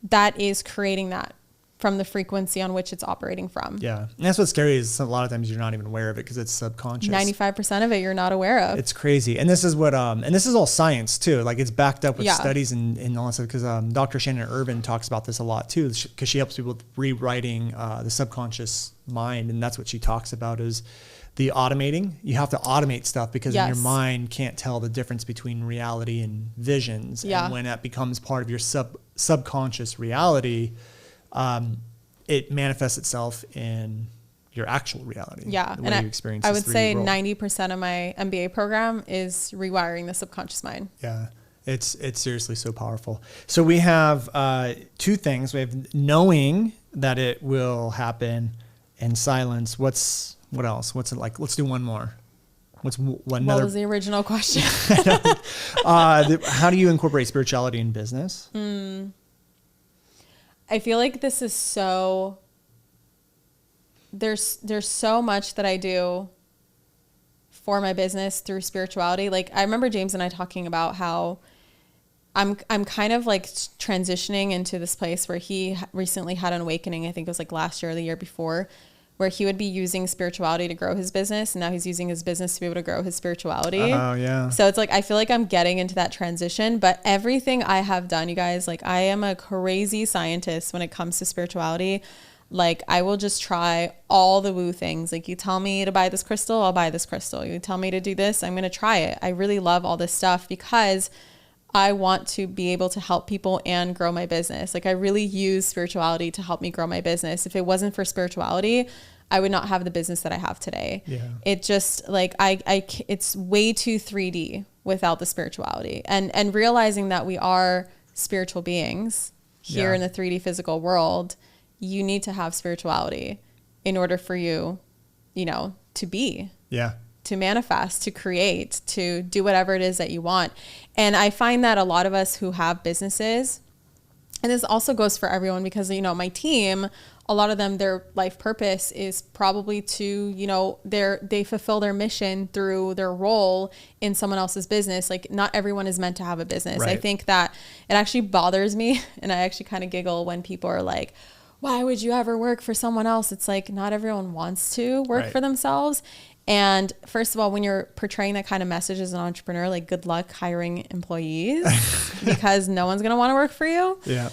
that is creating that from the frequency on which it's operating from. Yeah. And that's what's scary, is a lot of times you're not even aware of it because it's subconscious. 95% of it you're not aware of. It's crazy. And this is what, and this is all science too. Like it's backed up with studies and all that stuff, because Dr. Shannon Irvin talks about this a lot too, because she helps people with rewriting the subconscious mind. And that's what she talks about, is the automating. You have to automate stuff because Yes. your mind can't tell the difference between reality and visions. Yeah. And when that becomes part of your subconscious reality, it manifests itself in your actual reality. Yeah. The way And you experience I this would 3D say world. 90% of my MBA program is rewiring the subconscious mind. Yeah. It's seriously so powerful. So we have two things. We have knowing that it will happen and silence. What else? What's it like? Let's do one more. What was the original question? How do you incorporate spirituality in business? I feel like this is so, there's so much that I do for my business through spirituality. Like I remember James and I talking about how I'm kind of like transitioning into this place where he recently had an awakening. I think it was like last year or the year before, where he would be using spirituality to grow his business. And now he's using his business to be able to grow his spirituality. Oh yeah. So it's like, I feel like I'm getting into that transition, but everything I have done, you guys, like I am a crazy scientist when it comes to spirituality. Like I will just try all the woo things. Like you tell me to buy this crystal, I'll buy this crystal. You tell me to do this, I'm going to try it. I really love all this stuff because I want to be able to help people and grow my business. Like I really use spirituality to help me grow my business. If it wasn't for spirituality, I would not have the business that I have today. Yeah. It just like, it's way too 3D without the spirituality and realizing that we are spiritual beings here in the 3D physical world. You need to have spirituality in order for you, to be. Yeah. To manifest, to create, to do whatever it is that you want. And I find that a lot of us who have businesses, and this also goes for everyone because, my team, a lot of them, their life purpose is probably to, they fulfill their mission through their role in someone else's business. Like not everyone is meant to have a business. Right. I think that it actually bothers me. And I actually kind of giggle when people are like, why would you ever work for someone else? It's like, not everyone wants to work for themselves. And first of all, when you're portraying that kind of message as an entrepreneur, like good luck hiring employees because no one's going to want to work for you. Yeah.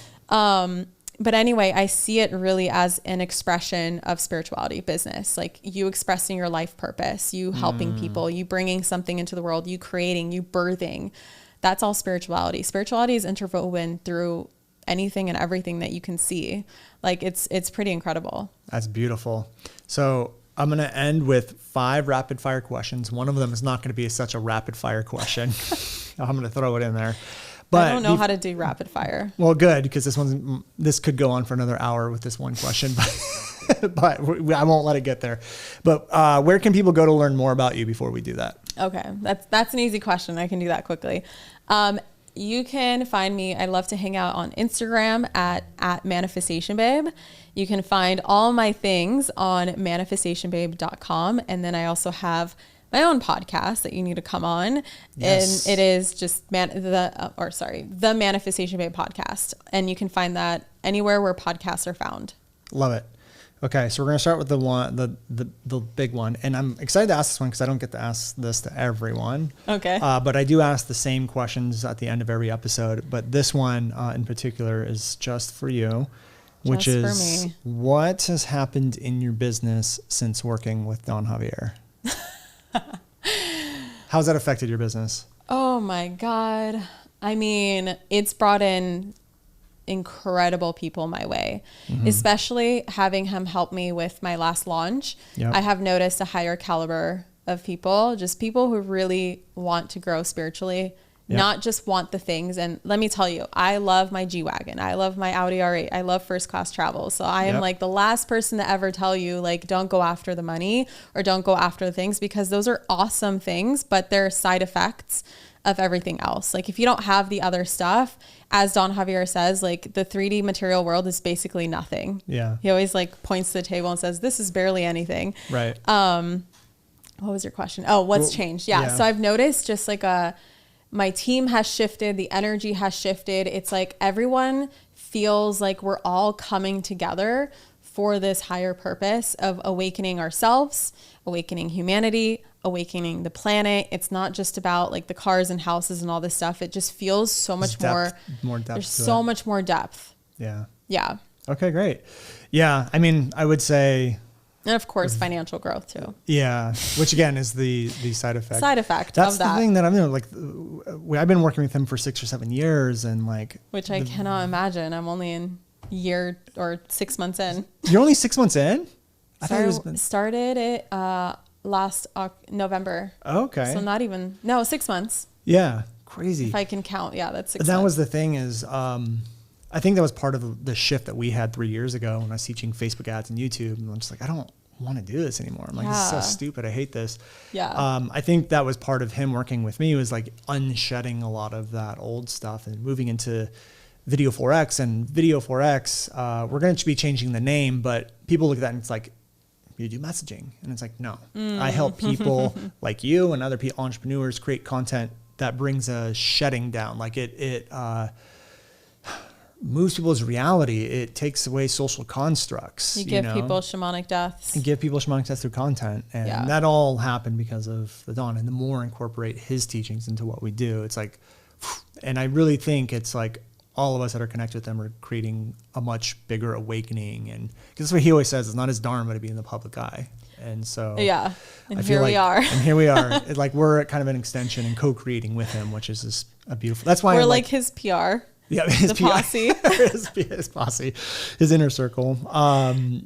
But anyway, I see it really as an expression of spirituality business, like you expressing your life purpose, you helping people, you bringing something into the world, you creating, you birthing. That's all spirituality. Spirituality is interwoven through anything and everything that you can see. Like it's pretty incredible. That's beautiful. So I'm going to end with 5 rapid fire questions. One of them is not going to be such a rapid fire question. I'm going to throw it in there. But I don't know how to do rapid fire. Well, good, because this could go on for another hour with this one question, but I won't let it get there. But where can people go to learn more about you before we do that? Okay, that's an easy question. I can do that quickly. You can find me. I love to hang out on Instagram at Manifestation Babe. You can find all my things on manifestationbabe.com. And then I also have my own podcast that you need to come on. Yes. And it is just the Manifestation Babe podcast. And you can find that anywhere where podcasts are found. Love it. Okay, so we're gonna start with the big one, and I'm excited to ask this one because I don't get to ask this to everyone. Okay. But I do ask the same questions at the end of every episode. But this one in particular is just for you, which Just for is me. What has happened in your business since working with Don Javier? How's that affected your business? Oh my God. I mean, it's brought in incredible people my way, especially having him help me with my last launch. Yep. I have noticed a higher caliber of people, just people who really want to grow spiritually, not just want the things. And let me tell you, I love my G-Wagon. I love my Audi R8. I love first class travel. So I am like the last person to ever tell you, like, don't go after the money or don't go after the things, because those are awesome things, but they're side effects of everything else. Like if you don't have the other stuff, as Don Javier says, like the 3D material world is basically nothing. Yeah. He always like points to the table and says, this is barely anything. Right. What was your question? Oh, what's changed? Yeah. So I've noticed just like my team has shifted. The energy has shifted. It's like everyone feels like we're all coming together for this higher purpose of awakening ourselves, awakening humanity, awakening the planet. It's not just about like the cars and houses and all this stuff. It just feels so much more depth. There's so much more depth. Yeah. Yeah. Okay, great. Yeah. I mean, I would say And of course, financial growth too. Yeah. Which again is the side effect. That's of that. The thing that I'm doing. Like, I've been working with him for 6 or 7 years, and like, which I cannot imagine. I'm only in year or 6 months in. You're only 6 months in? Started it last November. Okay. So not even 6 months. Yeah. Crazy. If I can count. Yeah, that's 6 months. That was the thing is, I think that was part of the shift that we had 3 years ago when I was teaching Facebook ads and YouTube. And I'm just like, I don't want to do this anymore. I'm like, this is so stupid. I hate this. Yeah. I think that was part of him working with me, was like unshedding a lot of that old stuff and moving into Video 4X. And Video 4X, we're going to be changing the name, but people look at that and it's like, you do messaging. And it's like, no, I help people like you and other people, entrepreneurs, create content that brings a shedding down. Like it moves people's reality. It takes away social constructs. You give people shamanic deaths. And give people shamanic deaths through content. And that all happened because of the Don. And the more incorporate his teachings into what we do, it's like, and I really think it's like all of us that are connected with them are creating a much bigger awakening. And because that's what he always says, it's not his dharma to be in the public eye. And so and here we are. And here we are. Like we're kind of an extension and co-creating with him, which is just a beautiful. That's why we're like his PR. Yeah, his PR. Posse. his posse, his inner circle.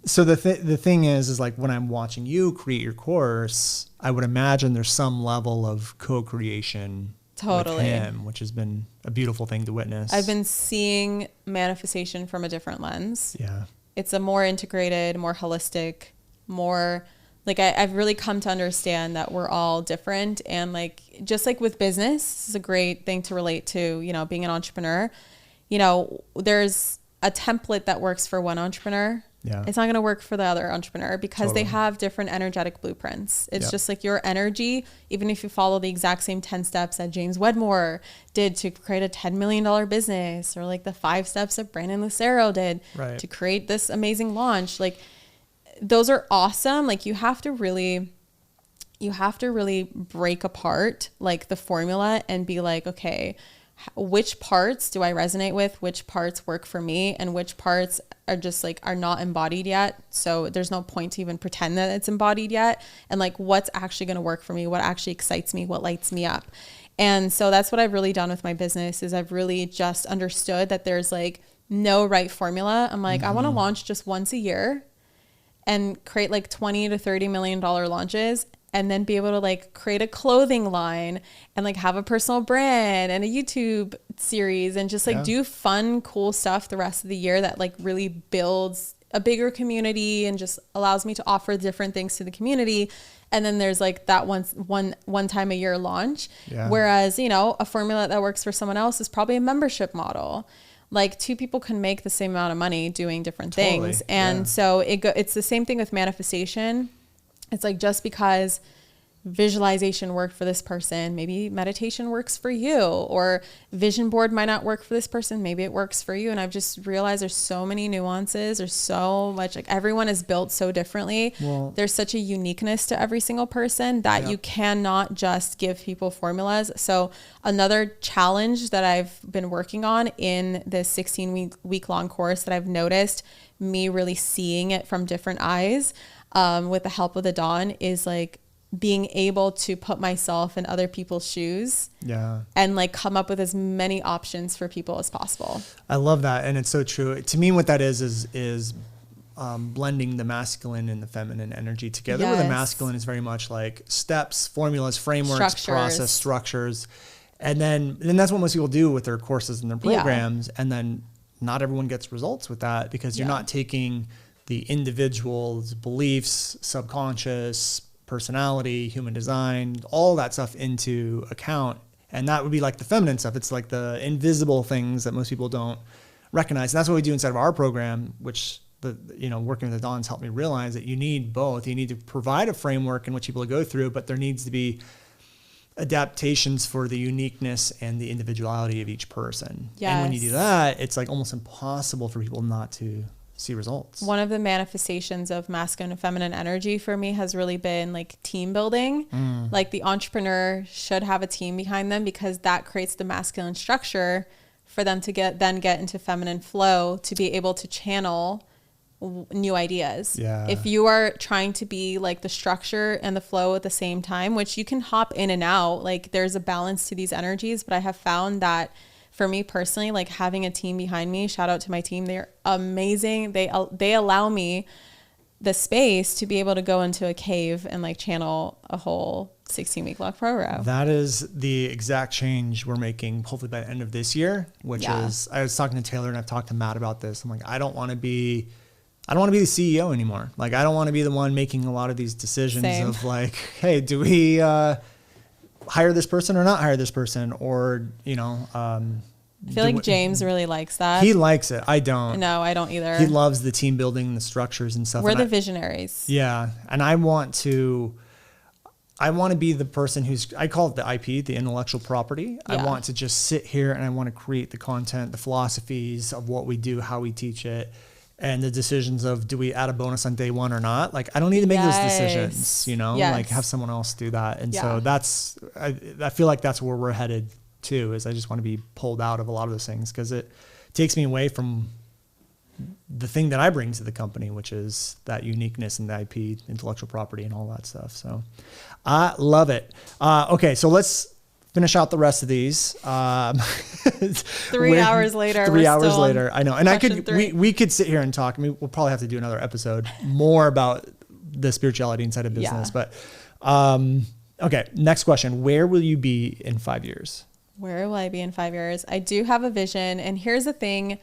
So the thing is like when I'm watching you create your course, I would imagine there's some level of co-creation with him, which has been a beautiful thing to witness. I've been seeing manifestation from a different lens. Yeah, it's a more integrated, more holistic, more. Like I've really come to understand that we're all different, and like just like with business, this is a great thing to relate to, being an entrepreneur. There's a template that works for one entrepreneur. Yeah. It's not going to work for the other entrepreneur because they have different energetic blueprints. It's just like your energy, even if you follow the exact same 10 steps that James Wedmore did to create a $10 million business, or like the 5 steps that Brandon Lucero did to create this amazing launch. Like, those are awesome. Like you have to really break apart like the formula and be like, okay, which parts do I resonate with? Which parts work for me? And which parts are just like, are not embodied yet. So there's no point to even pretend that it's embodied yet. And like, what's actually going to work for me? What actually excites me? What lights me up? And so that's what I've really done with my business, is I've really just understood that there's like no right formula. I'm like, I want to launch just once a year and create like $20 to $30 million launches, and then be able to like create a clothing line and like have a personal brand and a YouTube series and just like do fun, cool stuff the rest of the year that like really builds a bigger community and just allows me to offer different things to the community. And then there's like that one time a year launch. Yeah. Whereas, a formula that works for someone else is probably a membership model. Like 2 people can make the same amount of money doing different things. And so it's the same thing with manifestation. It's like, just because visualization worked for this person, maybe meditation works for you, or vision board might not work for this person. Maybe it works for you. And I've just realized there's so many nuances. There's so much, like everyone is built so differently. Well, there's such a uniqueness to every single person that you cannot just give people formulas. So another challenge that I've been working on in this 16-week long course that I've noticed me really seeing it from different eyes, with the help of the Dawn, is like being able to put myself in other people's shoes and like come up with as many options for people as possible. I love that. And it's so true. To me, what that is blending the masculine and the feminine energy together, where the masculine is very much like steps, formulas, frameworks, process, structures. And then that's what most people do with their courses and their programs. And then not everyone gets results with that, because you're not taking the individual's beliefs, subconscious, personality, human design, all that stuff into account. And that would be like the feminine stuff. It's like the invisible things that most people don't recognize. And that's what we do inside of our program, which working with the Dawns helped me realize that you need both. You need to provide a framework in which people go through, but there needs to be adaptations for the uniqueness and the individuality of each person. Yes. And when you do that, it's like almost impossible for people not to see results. One of the manifestations of masculine and feminine energy for me has really been like team building. Like the entrepreneur should have a team behind them, because that creates the masculine structure for them to get into feminine flow, to be able to channel new ideas. Yeah. If you are trying to be like the structure and the flow at the same time, which you can hop in and out, like there's a balance to these energies. But I have found that for me personally, like having a team behind me, shout out to my team. They're amazing. They allow me the space to be able to go into a cave and like channel a whole 16-week block program. That is the exact change we're making hopefully by the end of this year, which is, I was talking to Taylor and I've talked to Matt about this. I'm like, I don't want to be the CEO anymore. Like, I don't want to be the one making a lot of these decisions of like, hey, do we hire this person or not hire this person? Or, I feel like James really likes that. He likes it. I don't. No, I don't either. He loves the team building, the structures and stuff. We're the visionaries. Yeah. And I want to be the person I call it the IP, the intellectual property. Yeah. I want to just sit here and I want to create the content, the philosophies of what we do, how we teach it, and the decisions of, do we add a bonus on day one or not? Like, I don't need to make those decisions, like have someone else do that. And so I feel like that's where we're headed too, is I just want to be pulled out of a lot of those things, because it takes me away from the thing that I bring to the company, which is that uniqueness and the IP, intellectual property and all that stuff. So I love it. Okay. So let's finish out the rest of these. 3 hours later. 3 hours later. I know. And we could sit here and talk. I mean, we'll probably have to do another episode more about the spirituality inside of business, but, okay. Next question. Where will you be in 5 years? Where will I be in 5 years? I do have a vision. And here's the thing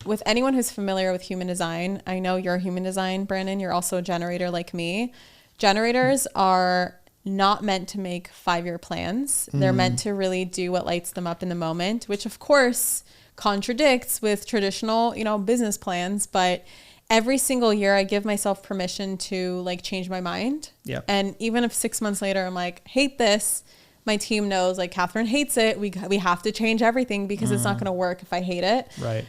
with anyone who's familiar with human design. I know you're human design, Brandon. You're also a generator like me. Generators are not meant to make 5-year plans. They're meant to really do what lights them up in the moment, which of course contradicts with traditional, business plans. But every single year I give myself permission to like change my mind. Yeah. And even if 6 months later I'm like, hate this, my team knows like Kathrin hates it. We have to change everything because it's not going to work if I hate it. Right.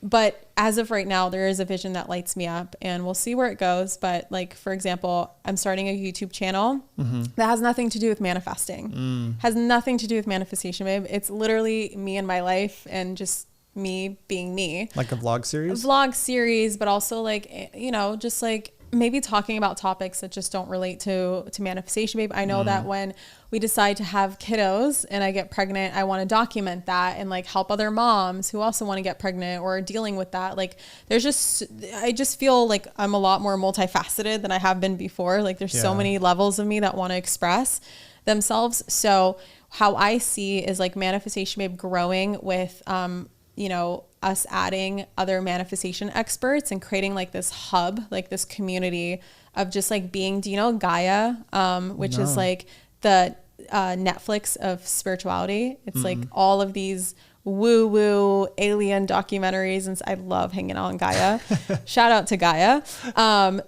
But as of right now, there is a vision that lights me up and we'll see where it goes. But like, for example, I'm starting a YouTube channel that has nothing to do with manifesting, has nothing to do with manifestation, babe. It's literally me and my life and just me being me. Like a vlog series? A vlog series, but also like, just like maybe talking about topics that just don't relate to manifestation, babe. I know that when we decide to have kiddos and I get pregnant, I want to document that and like help other moms who also want to get pregnant or are dealing with that. Like I just feel like I'm a lot more multifaceted than I have been before. Like there's so many levels of me that want to express themselves. So how I see is like manifestation, babe, growing with, us adding other manifestation experts and creating like this hub, like this community of just like being, do you know Gaia, which is like the Netflix of spirituality. It's like all of these woo alien documentaries, and I love hanging out on Gaia. Shout out to Gaia.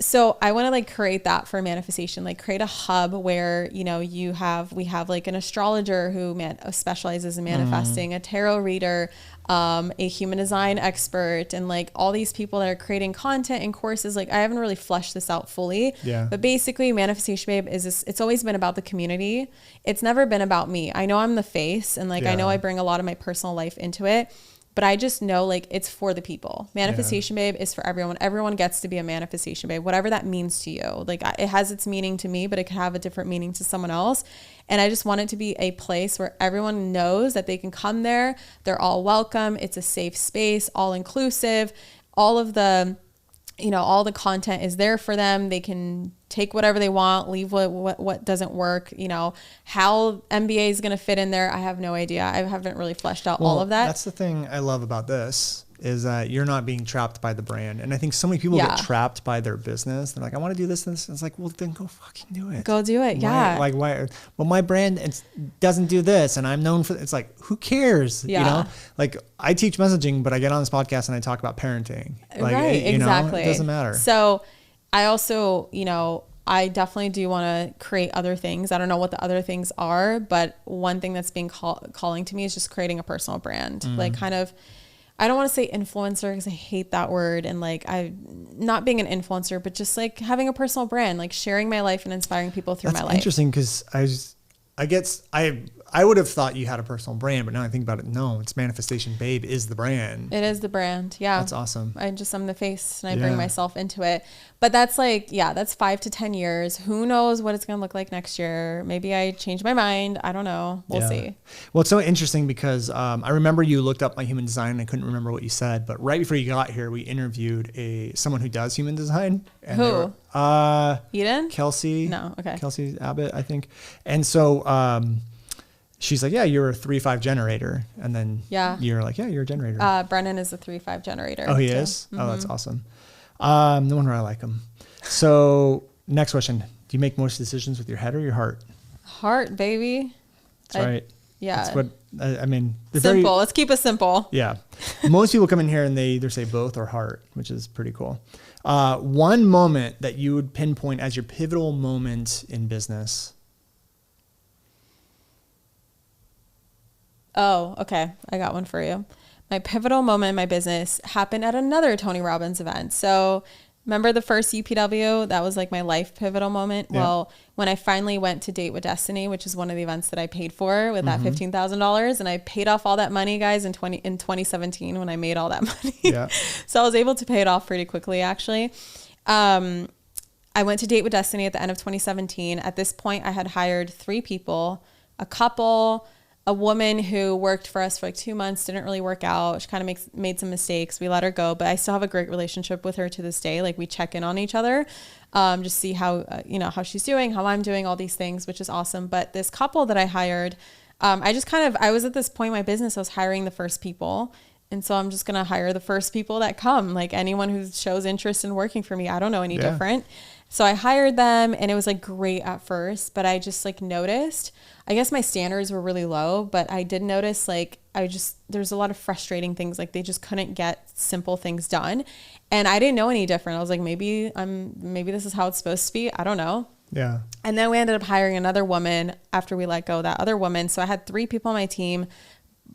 So I want to like create that for manifestation, like create a hub where, we have like an astrologer who specializes in manifesting, a tarot reader, a human design expert, and like all these people that are creating content and courses. Like I haven't really fleshed this out fully, but basically manifestation, babe, it's always been about the community. It's never been about me. I know I'm the face and like, I know I bring a lot of my personal life into it, but I just know like it's for the people. Manifestation, babe, is for everyone. Everyone gets to be a manifestation, babe, whatever that means to you. Like it has its meaning to me, but it could have a different meaning to someone else. And I just want it to be a place where everyone knows that they can come there. They're all welcome. It's a safe space, all inclusive. All of the, all the content is there for them. They can take whatever they want, leave what doesn't work. How MBA is going to fit in there, I have no idea. I haven't really fleshed out all of that. That's the thing I love about this, is that you're not being trapped by the brand. And I think so many people get trapped by their business. They're like, I want to do this and this. It's like, well, then go fucking do it. Go do it. Yeah. Why? Well, my brand doesn't do this and I'm known for, it's like, who cares? Like I teach messaging, but I get on this podcast and I talk about parenting. Like, right. Exactly. It doesn't matter. So I also, I definitely do want to create other things. I don't know what the other things are, but one thing that's been calling to me is just creating a personal brand. Like kind of, I don't want to say influencer because I hate that word. And like, not being an influencer, but just like having a personal brand, like sharing my life and inspiring people through my life. That's interesting because I would have thought you had a personal brand, but now I think about it, no, it's Manifestation Babe is the brand. It is the brand. Yeah. That's awesome. I'm the face and I bring myself into it. But that's like, that's 5 to 10 years. Who knows what it's going to look like next year? Maybe I change my mind. I don't know. We'll see. Well, it's so interesting because I remember you looked up my human design and I couldn't remember what you said, but right before you got here, we interviewed someone who does human design. And who? Eden? Kelsey. No. Okay. Kelsey Abbott, I think. And so, she's like, yeah, you're a 3-5 generator. And then you're like, yeah, you're a generator. Brennan is a 3-5 generator. Oh, he is? Mm-hmm. Oh, that's awesome. No wonder I like him. So next question. Do you make most decisions with your head or your heart? Heart, baby. That's right. Yeah. That's what, I mean. Simple. Let's keep it simple. Yeah. Most people come in here and they either say both or heart, which is pretty cool. One moment that you would pinpoint as your pivotal moment in business. Oh, okay. I got one for you. My pivotal moment in my business happened at another Tony Robbins event. So remember the first UPW? That was like my life pivotal moment. Yeah. Well, when I finally went to Date with Destiny, which is one of the events that I paid for with that $15,000, and I paid off all that money, guys, in 2017 when I made all that money. Yeah. So I was able to pay it off pretty quickly, actually. I went to Date with Destiny at the end of 2017. At this point, I had hired 3 people, a couple, a woman who worked for us for like 2 months, didn't really work out. She kind of made some mistakes. We let her go, but I still have a great relationship with her to this day. Like we check in on each other, just see how, how she's doing, how I'm doing, all these things, which is awesome. But this couple that I hired, I was at this point in my business, I was hiring the first people. And so I'm just going to hire the first people that come, like anyone who shows interest in working for me. I don't know any different. So I hired them and it was like great at first, but I just like noticed, I guess my standards were really low, but I did notice there's a lot of frustrating things. Like they just couldn't get simple things done. And I didn't know any different. I was like, maybe this is how it's supposed to be. I don't know. Yeah. And then we ended up hiring another woman after we let go of that other woman. So I had 3 people on my team.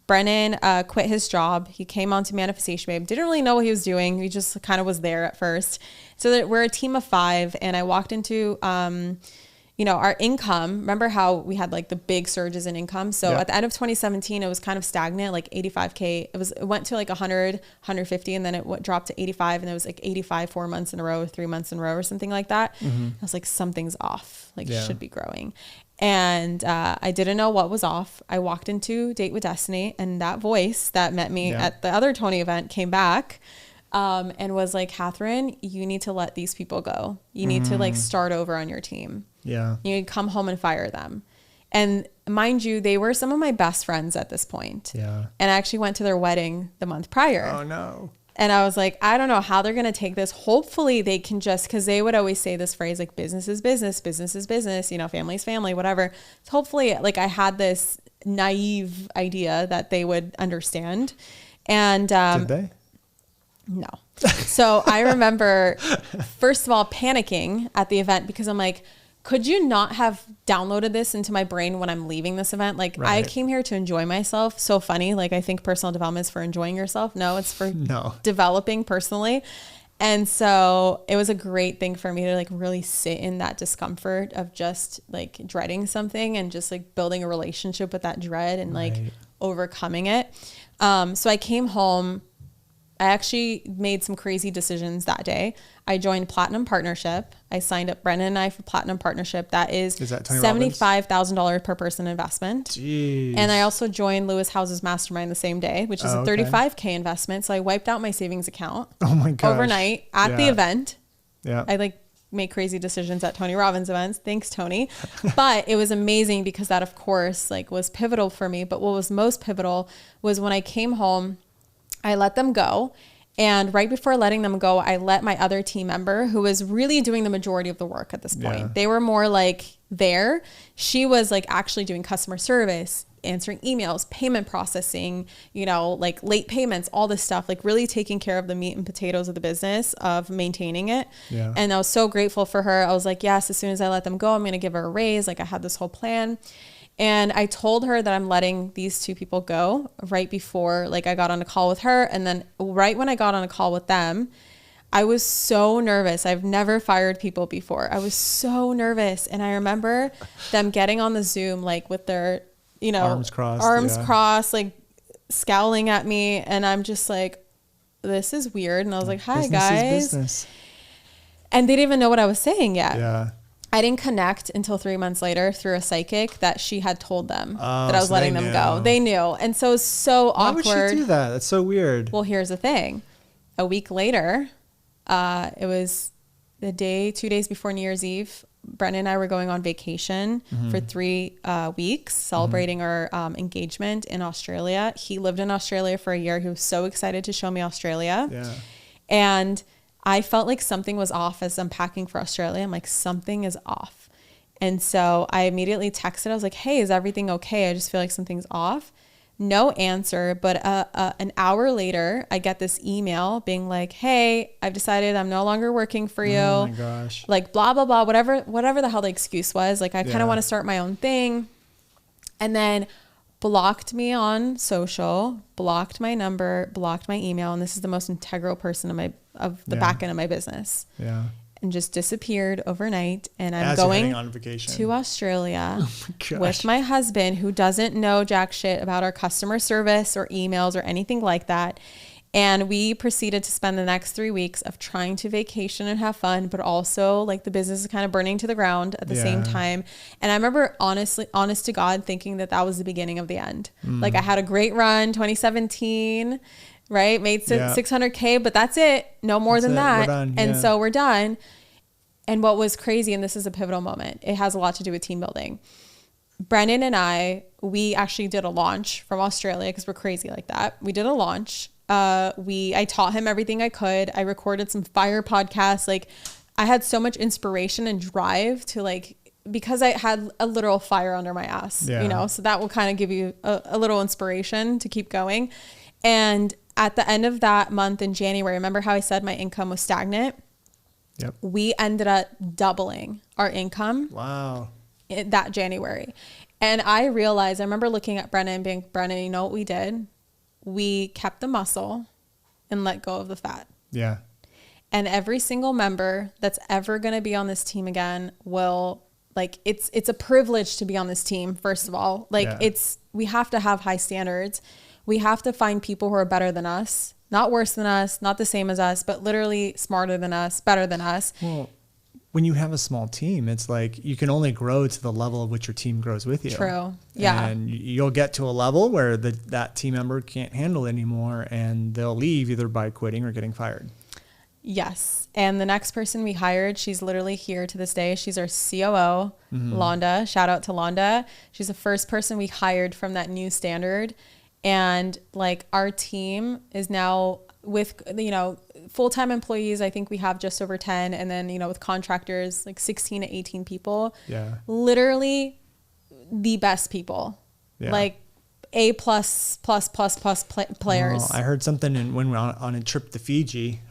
Brennan quit his job. He came on to Manifestation Babe. Didn't really know what he was doing. He just kind of was there at first. So we're a team of 5. And I walked into, our income. Remember how we had like the big surges in income? So at the end of 2017, it was kind of stagnant, like 85K. It went to like 100, 150, and then it dropped to 85. And it was like 85 4 months in a row, 3 months in a row or something like that. Mm-hmm. I was like, something's off. Like should be growing. And I didn't know what was off. I walked into Date with Destiny and that voice that met me at the other Tony event came back and was like, Kathrin, you need to let these people go. You need to like start over on your team. Yeah. You need to come home and fire them. And mind you, they were some of my best friends at this point. Yeah. And I actually went to their wedding the month prior. Oh no. And I was like, I don't know how they're going to take this. Hopefully they can because they would always say this phrase, like business is business, business is business, family is family, whatever. So hopefully like I had this naive idea that they would understand. And, did they? No. So I remember first of all, panicking at the event because I'm like, could you not have downloaded this into my brain when I'm leaving this event? Like I came here to enjoy myself. So funny. Like I think personal development is for enjoying yourself. No, it's for developing personally. And so it was a great thing for me to like really sit in that discomfort of just like dreading something and just like building a relationship with that dread and like overcoming it. So I came home. I actually made some crazy decisions that day. I joined Platinum Partnership. I signed up Brennan and I for Platinum Partnership. That is $75,000 per person investment. Jeez. And I also joined Lewis House's Mastermind the same day, which is a $35K investment. So I wiped out my savings account overnight at the event. Yeah. I like make crazy decisions at Tony Robbins events. Thanks, Tony. But it was amazing because that, of course, like was pivotal for me. But what was most pivotal was when I came home, I let them go. And right before letting them go, I let my other team member, who was really doing the majority of the work at this point. They were more like there. She was like actually doing customer service, answering emails, payment processing, like late payments, all this stuff, like really taking care of the meat and potatoes of the business, of maintaining it. Yeah. And I was so grateful for her. I was like, yes, as soon as I let them go, I'm going to give her a raise. Like I had this whole plan. And I told her that I'm letting these 2 people go right before like I got on a call with her. And then right when I got on a call with them, I was so nervous. I've never fired people before. I was so nervous. And I remember them getting on the Zoom, like with their arms crossed, like scowling at me. And I'm just like, this is weird. And I was like, hi business guys. Is business. And they didn't even know what I was saying yet. Yeah. I didn't connect until 3 months later through a psychic that she had told them that I was so letting them go. They knew. And so it's so awkward. Why would she do that? That's so weird. Well, here's the thing. A week later, it was 2 days before New Year's Eve. Brendan and I were going on vacation for 3 weeks, celebrating our engagement in Australia. He lived in Australia for a year. He was so excited to show me Australia. Yeah. And I felt like something was off as I'm packing for Australia. I'm like, something is off. And so I immediately texted. I was like, hey, is everything okay? I just feel like something's off. No answer. But an hour later, I get this email being like, hey, I've decided I'm no longer working for you. Oh my gosh. Like blah, blah, blah, whatever the hell the excuse was. Like I kind of want to start my own thing. And then blocked me on social, blocked my number, blocked my email. And this is the most integral person of the back end of my business. Yeah. And just disappeared overnight. And I'm As going on vacation to Australia with my husband, who doesn't know jack shit about our customer service or emails or anything like that. And we proceeded to spend the next 3 weeks of trying to vacation and have fun, but also like the business is kind of burning to the ground at the same time. And I remember honest to God, thinking that was the beginning of the end. Like I had a great run, 2017, right? Made 600K, but that's it. No more than that. And so we're done. And what was crazy, and this is a pivotal moment, it has a lot to do with team building. Brendan and we actually did a launch from Australia because we're crazy like that. We did a launch. I taught him everything I could. I recorded some fire podcasts. Like I had so much inspiration and drive to because I had a literal fire under my ass, so that will kind of give you a little inspiration to keep going. And at the end of that month in January, remember how I said my income was stagnant? Yep. We ended up doubling our income. Wow. That January. And I remember looking at Brennan and being, Brennan, you know what we did? We kept the muscle and let go of the fat. Yeah. And every single member that's ever going to be on this team again will it's a privilege to be on this team. First of all, we have to have high standards. We have to find people who are better than us, not worse than us, not the same as us, but literally smarter than us, better than us. Well, when you have a small team, it's like you can only grow to the level of which your team grows with you. True. Yeah. And you'll get to a level where that team member can't handle it anymore, and they'll leave either by quitting or getting fired. Yes. And the next person we hired, she's literally here to this day. She's our COO, Londa. Shout out to Londa. She's the first person we hired from that new standard. And our team is now with, full-time employees, I think we have just over 10. And then, with contractors, 16 to 18 people. Yeah. Literally the best people. Yeah. A++++ players. Well, I heard something when we were on a trip to Fiji.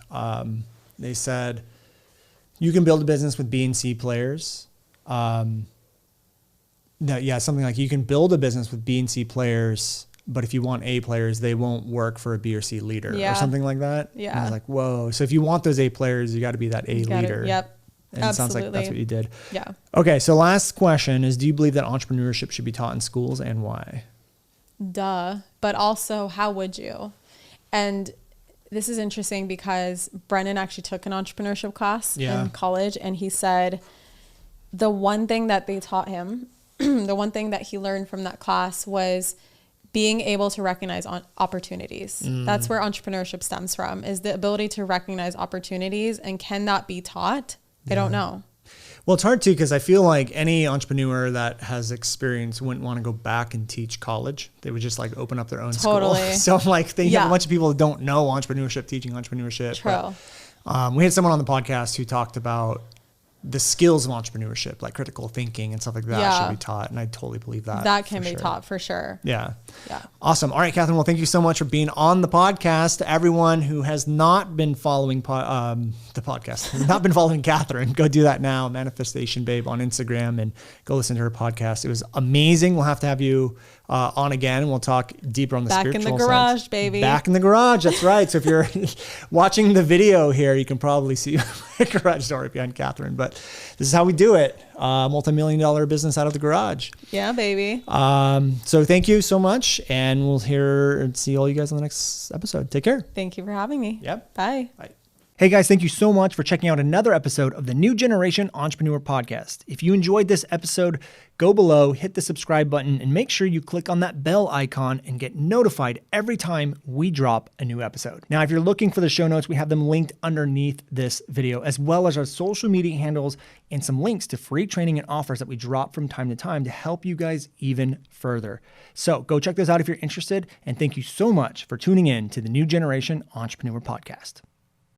They said, you can build a business with B and C players. Something like you can build a business with B and C players, but if you want A players, they won't work for a B or C leader or something like that. Yeah. And I was like, whoa. So if you want those A players, you got to be that A leader. Yep. And Absolutely. It sounds like that's what you did. Yeah. Okay. So last question is, do you believe that entrepreneurship should be taught in schools, and why? Duh. But also, how would you? And this is interesting because Brennan actually took an entrepreneurship class in college, and he said the one thing that they taught him, the one thing that he learned from that class was being able to recognize opportunities. That's where entrepreneurship stems from, is the ability to recognize opportunities. And can that be taught? I don't know. Well, it's hard too, because I feel like any entrepreneur that has experience wouldn't want to go back and teach college. They would just open up their own school. So they have a bunch of people that don't know entrepreneurship, teaching entrepreneurship. True. But, we had someone on the podcast who talked about the skills of entrepreneurship, like critical thinking and stuff like that should be taught. And I totally believe that. That can be taught for sure. Yeah. Awesome. All right, Kathrin. Well, thank you so much for being on the podcast. To everyone who has not been following the podcast, not been following Kathrin, go do that now. Manifestation Babe on Instagram, and go listen to her podcast. It was amazing. We'll have to have you on again. We'll talk deeper on the Back spiritual in the garage, side. baby. Back in the garage. That's right. So if you're watching the video here, you can probably see my garage door behind Kathrin. But this is how we do it. Multi-million-dollar business out of the garage. Yeah, baby. So thank you so much. And we'll see all you guys on the next episode. Take care. Thank you for having me. Yep. Bye. Bye. Hey guys, thank you so much for checking out another episode of the New Generation Entrepreneur Podcast. If you enjoyed this episode, go below, hit the subscribe button, and make sure you click on that bell icon and get notified every time we drop a new episode. Now, if you're looking for the show notes, we have them linked underneath this video, as well as our social media handles and some links to free training and offers that we drop from time to time to help you guys even further. So go check those out if you're interested, and thank you so much for tuning in to the New Generation Entrepreneur Podcast.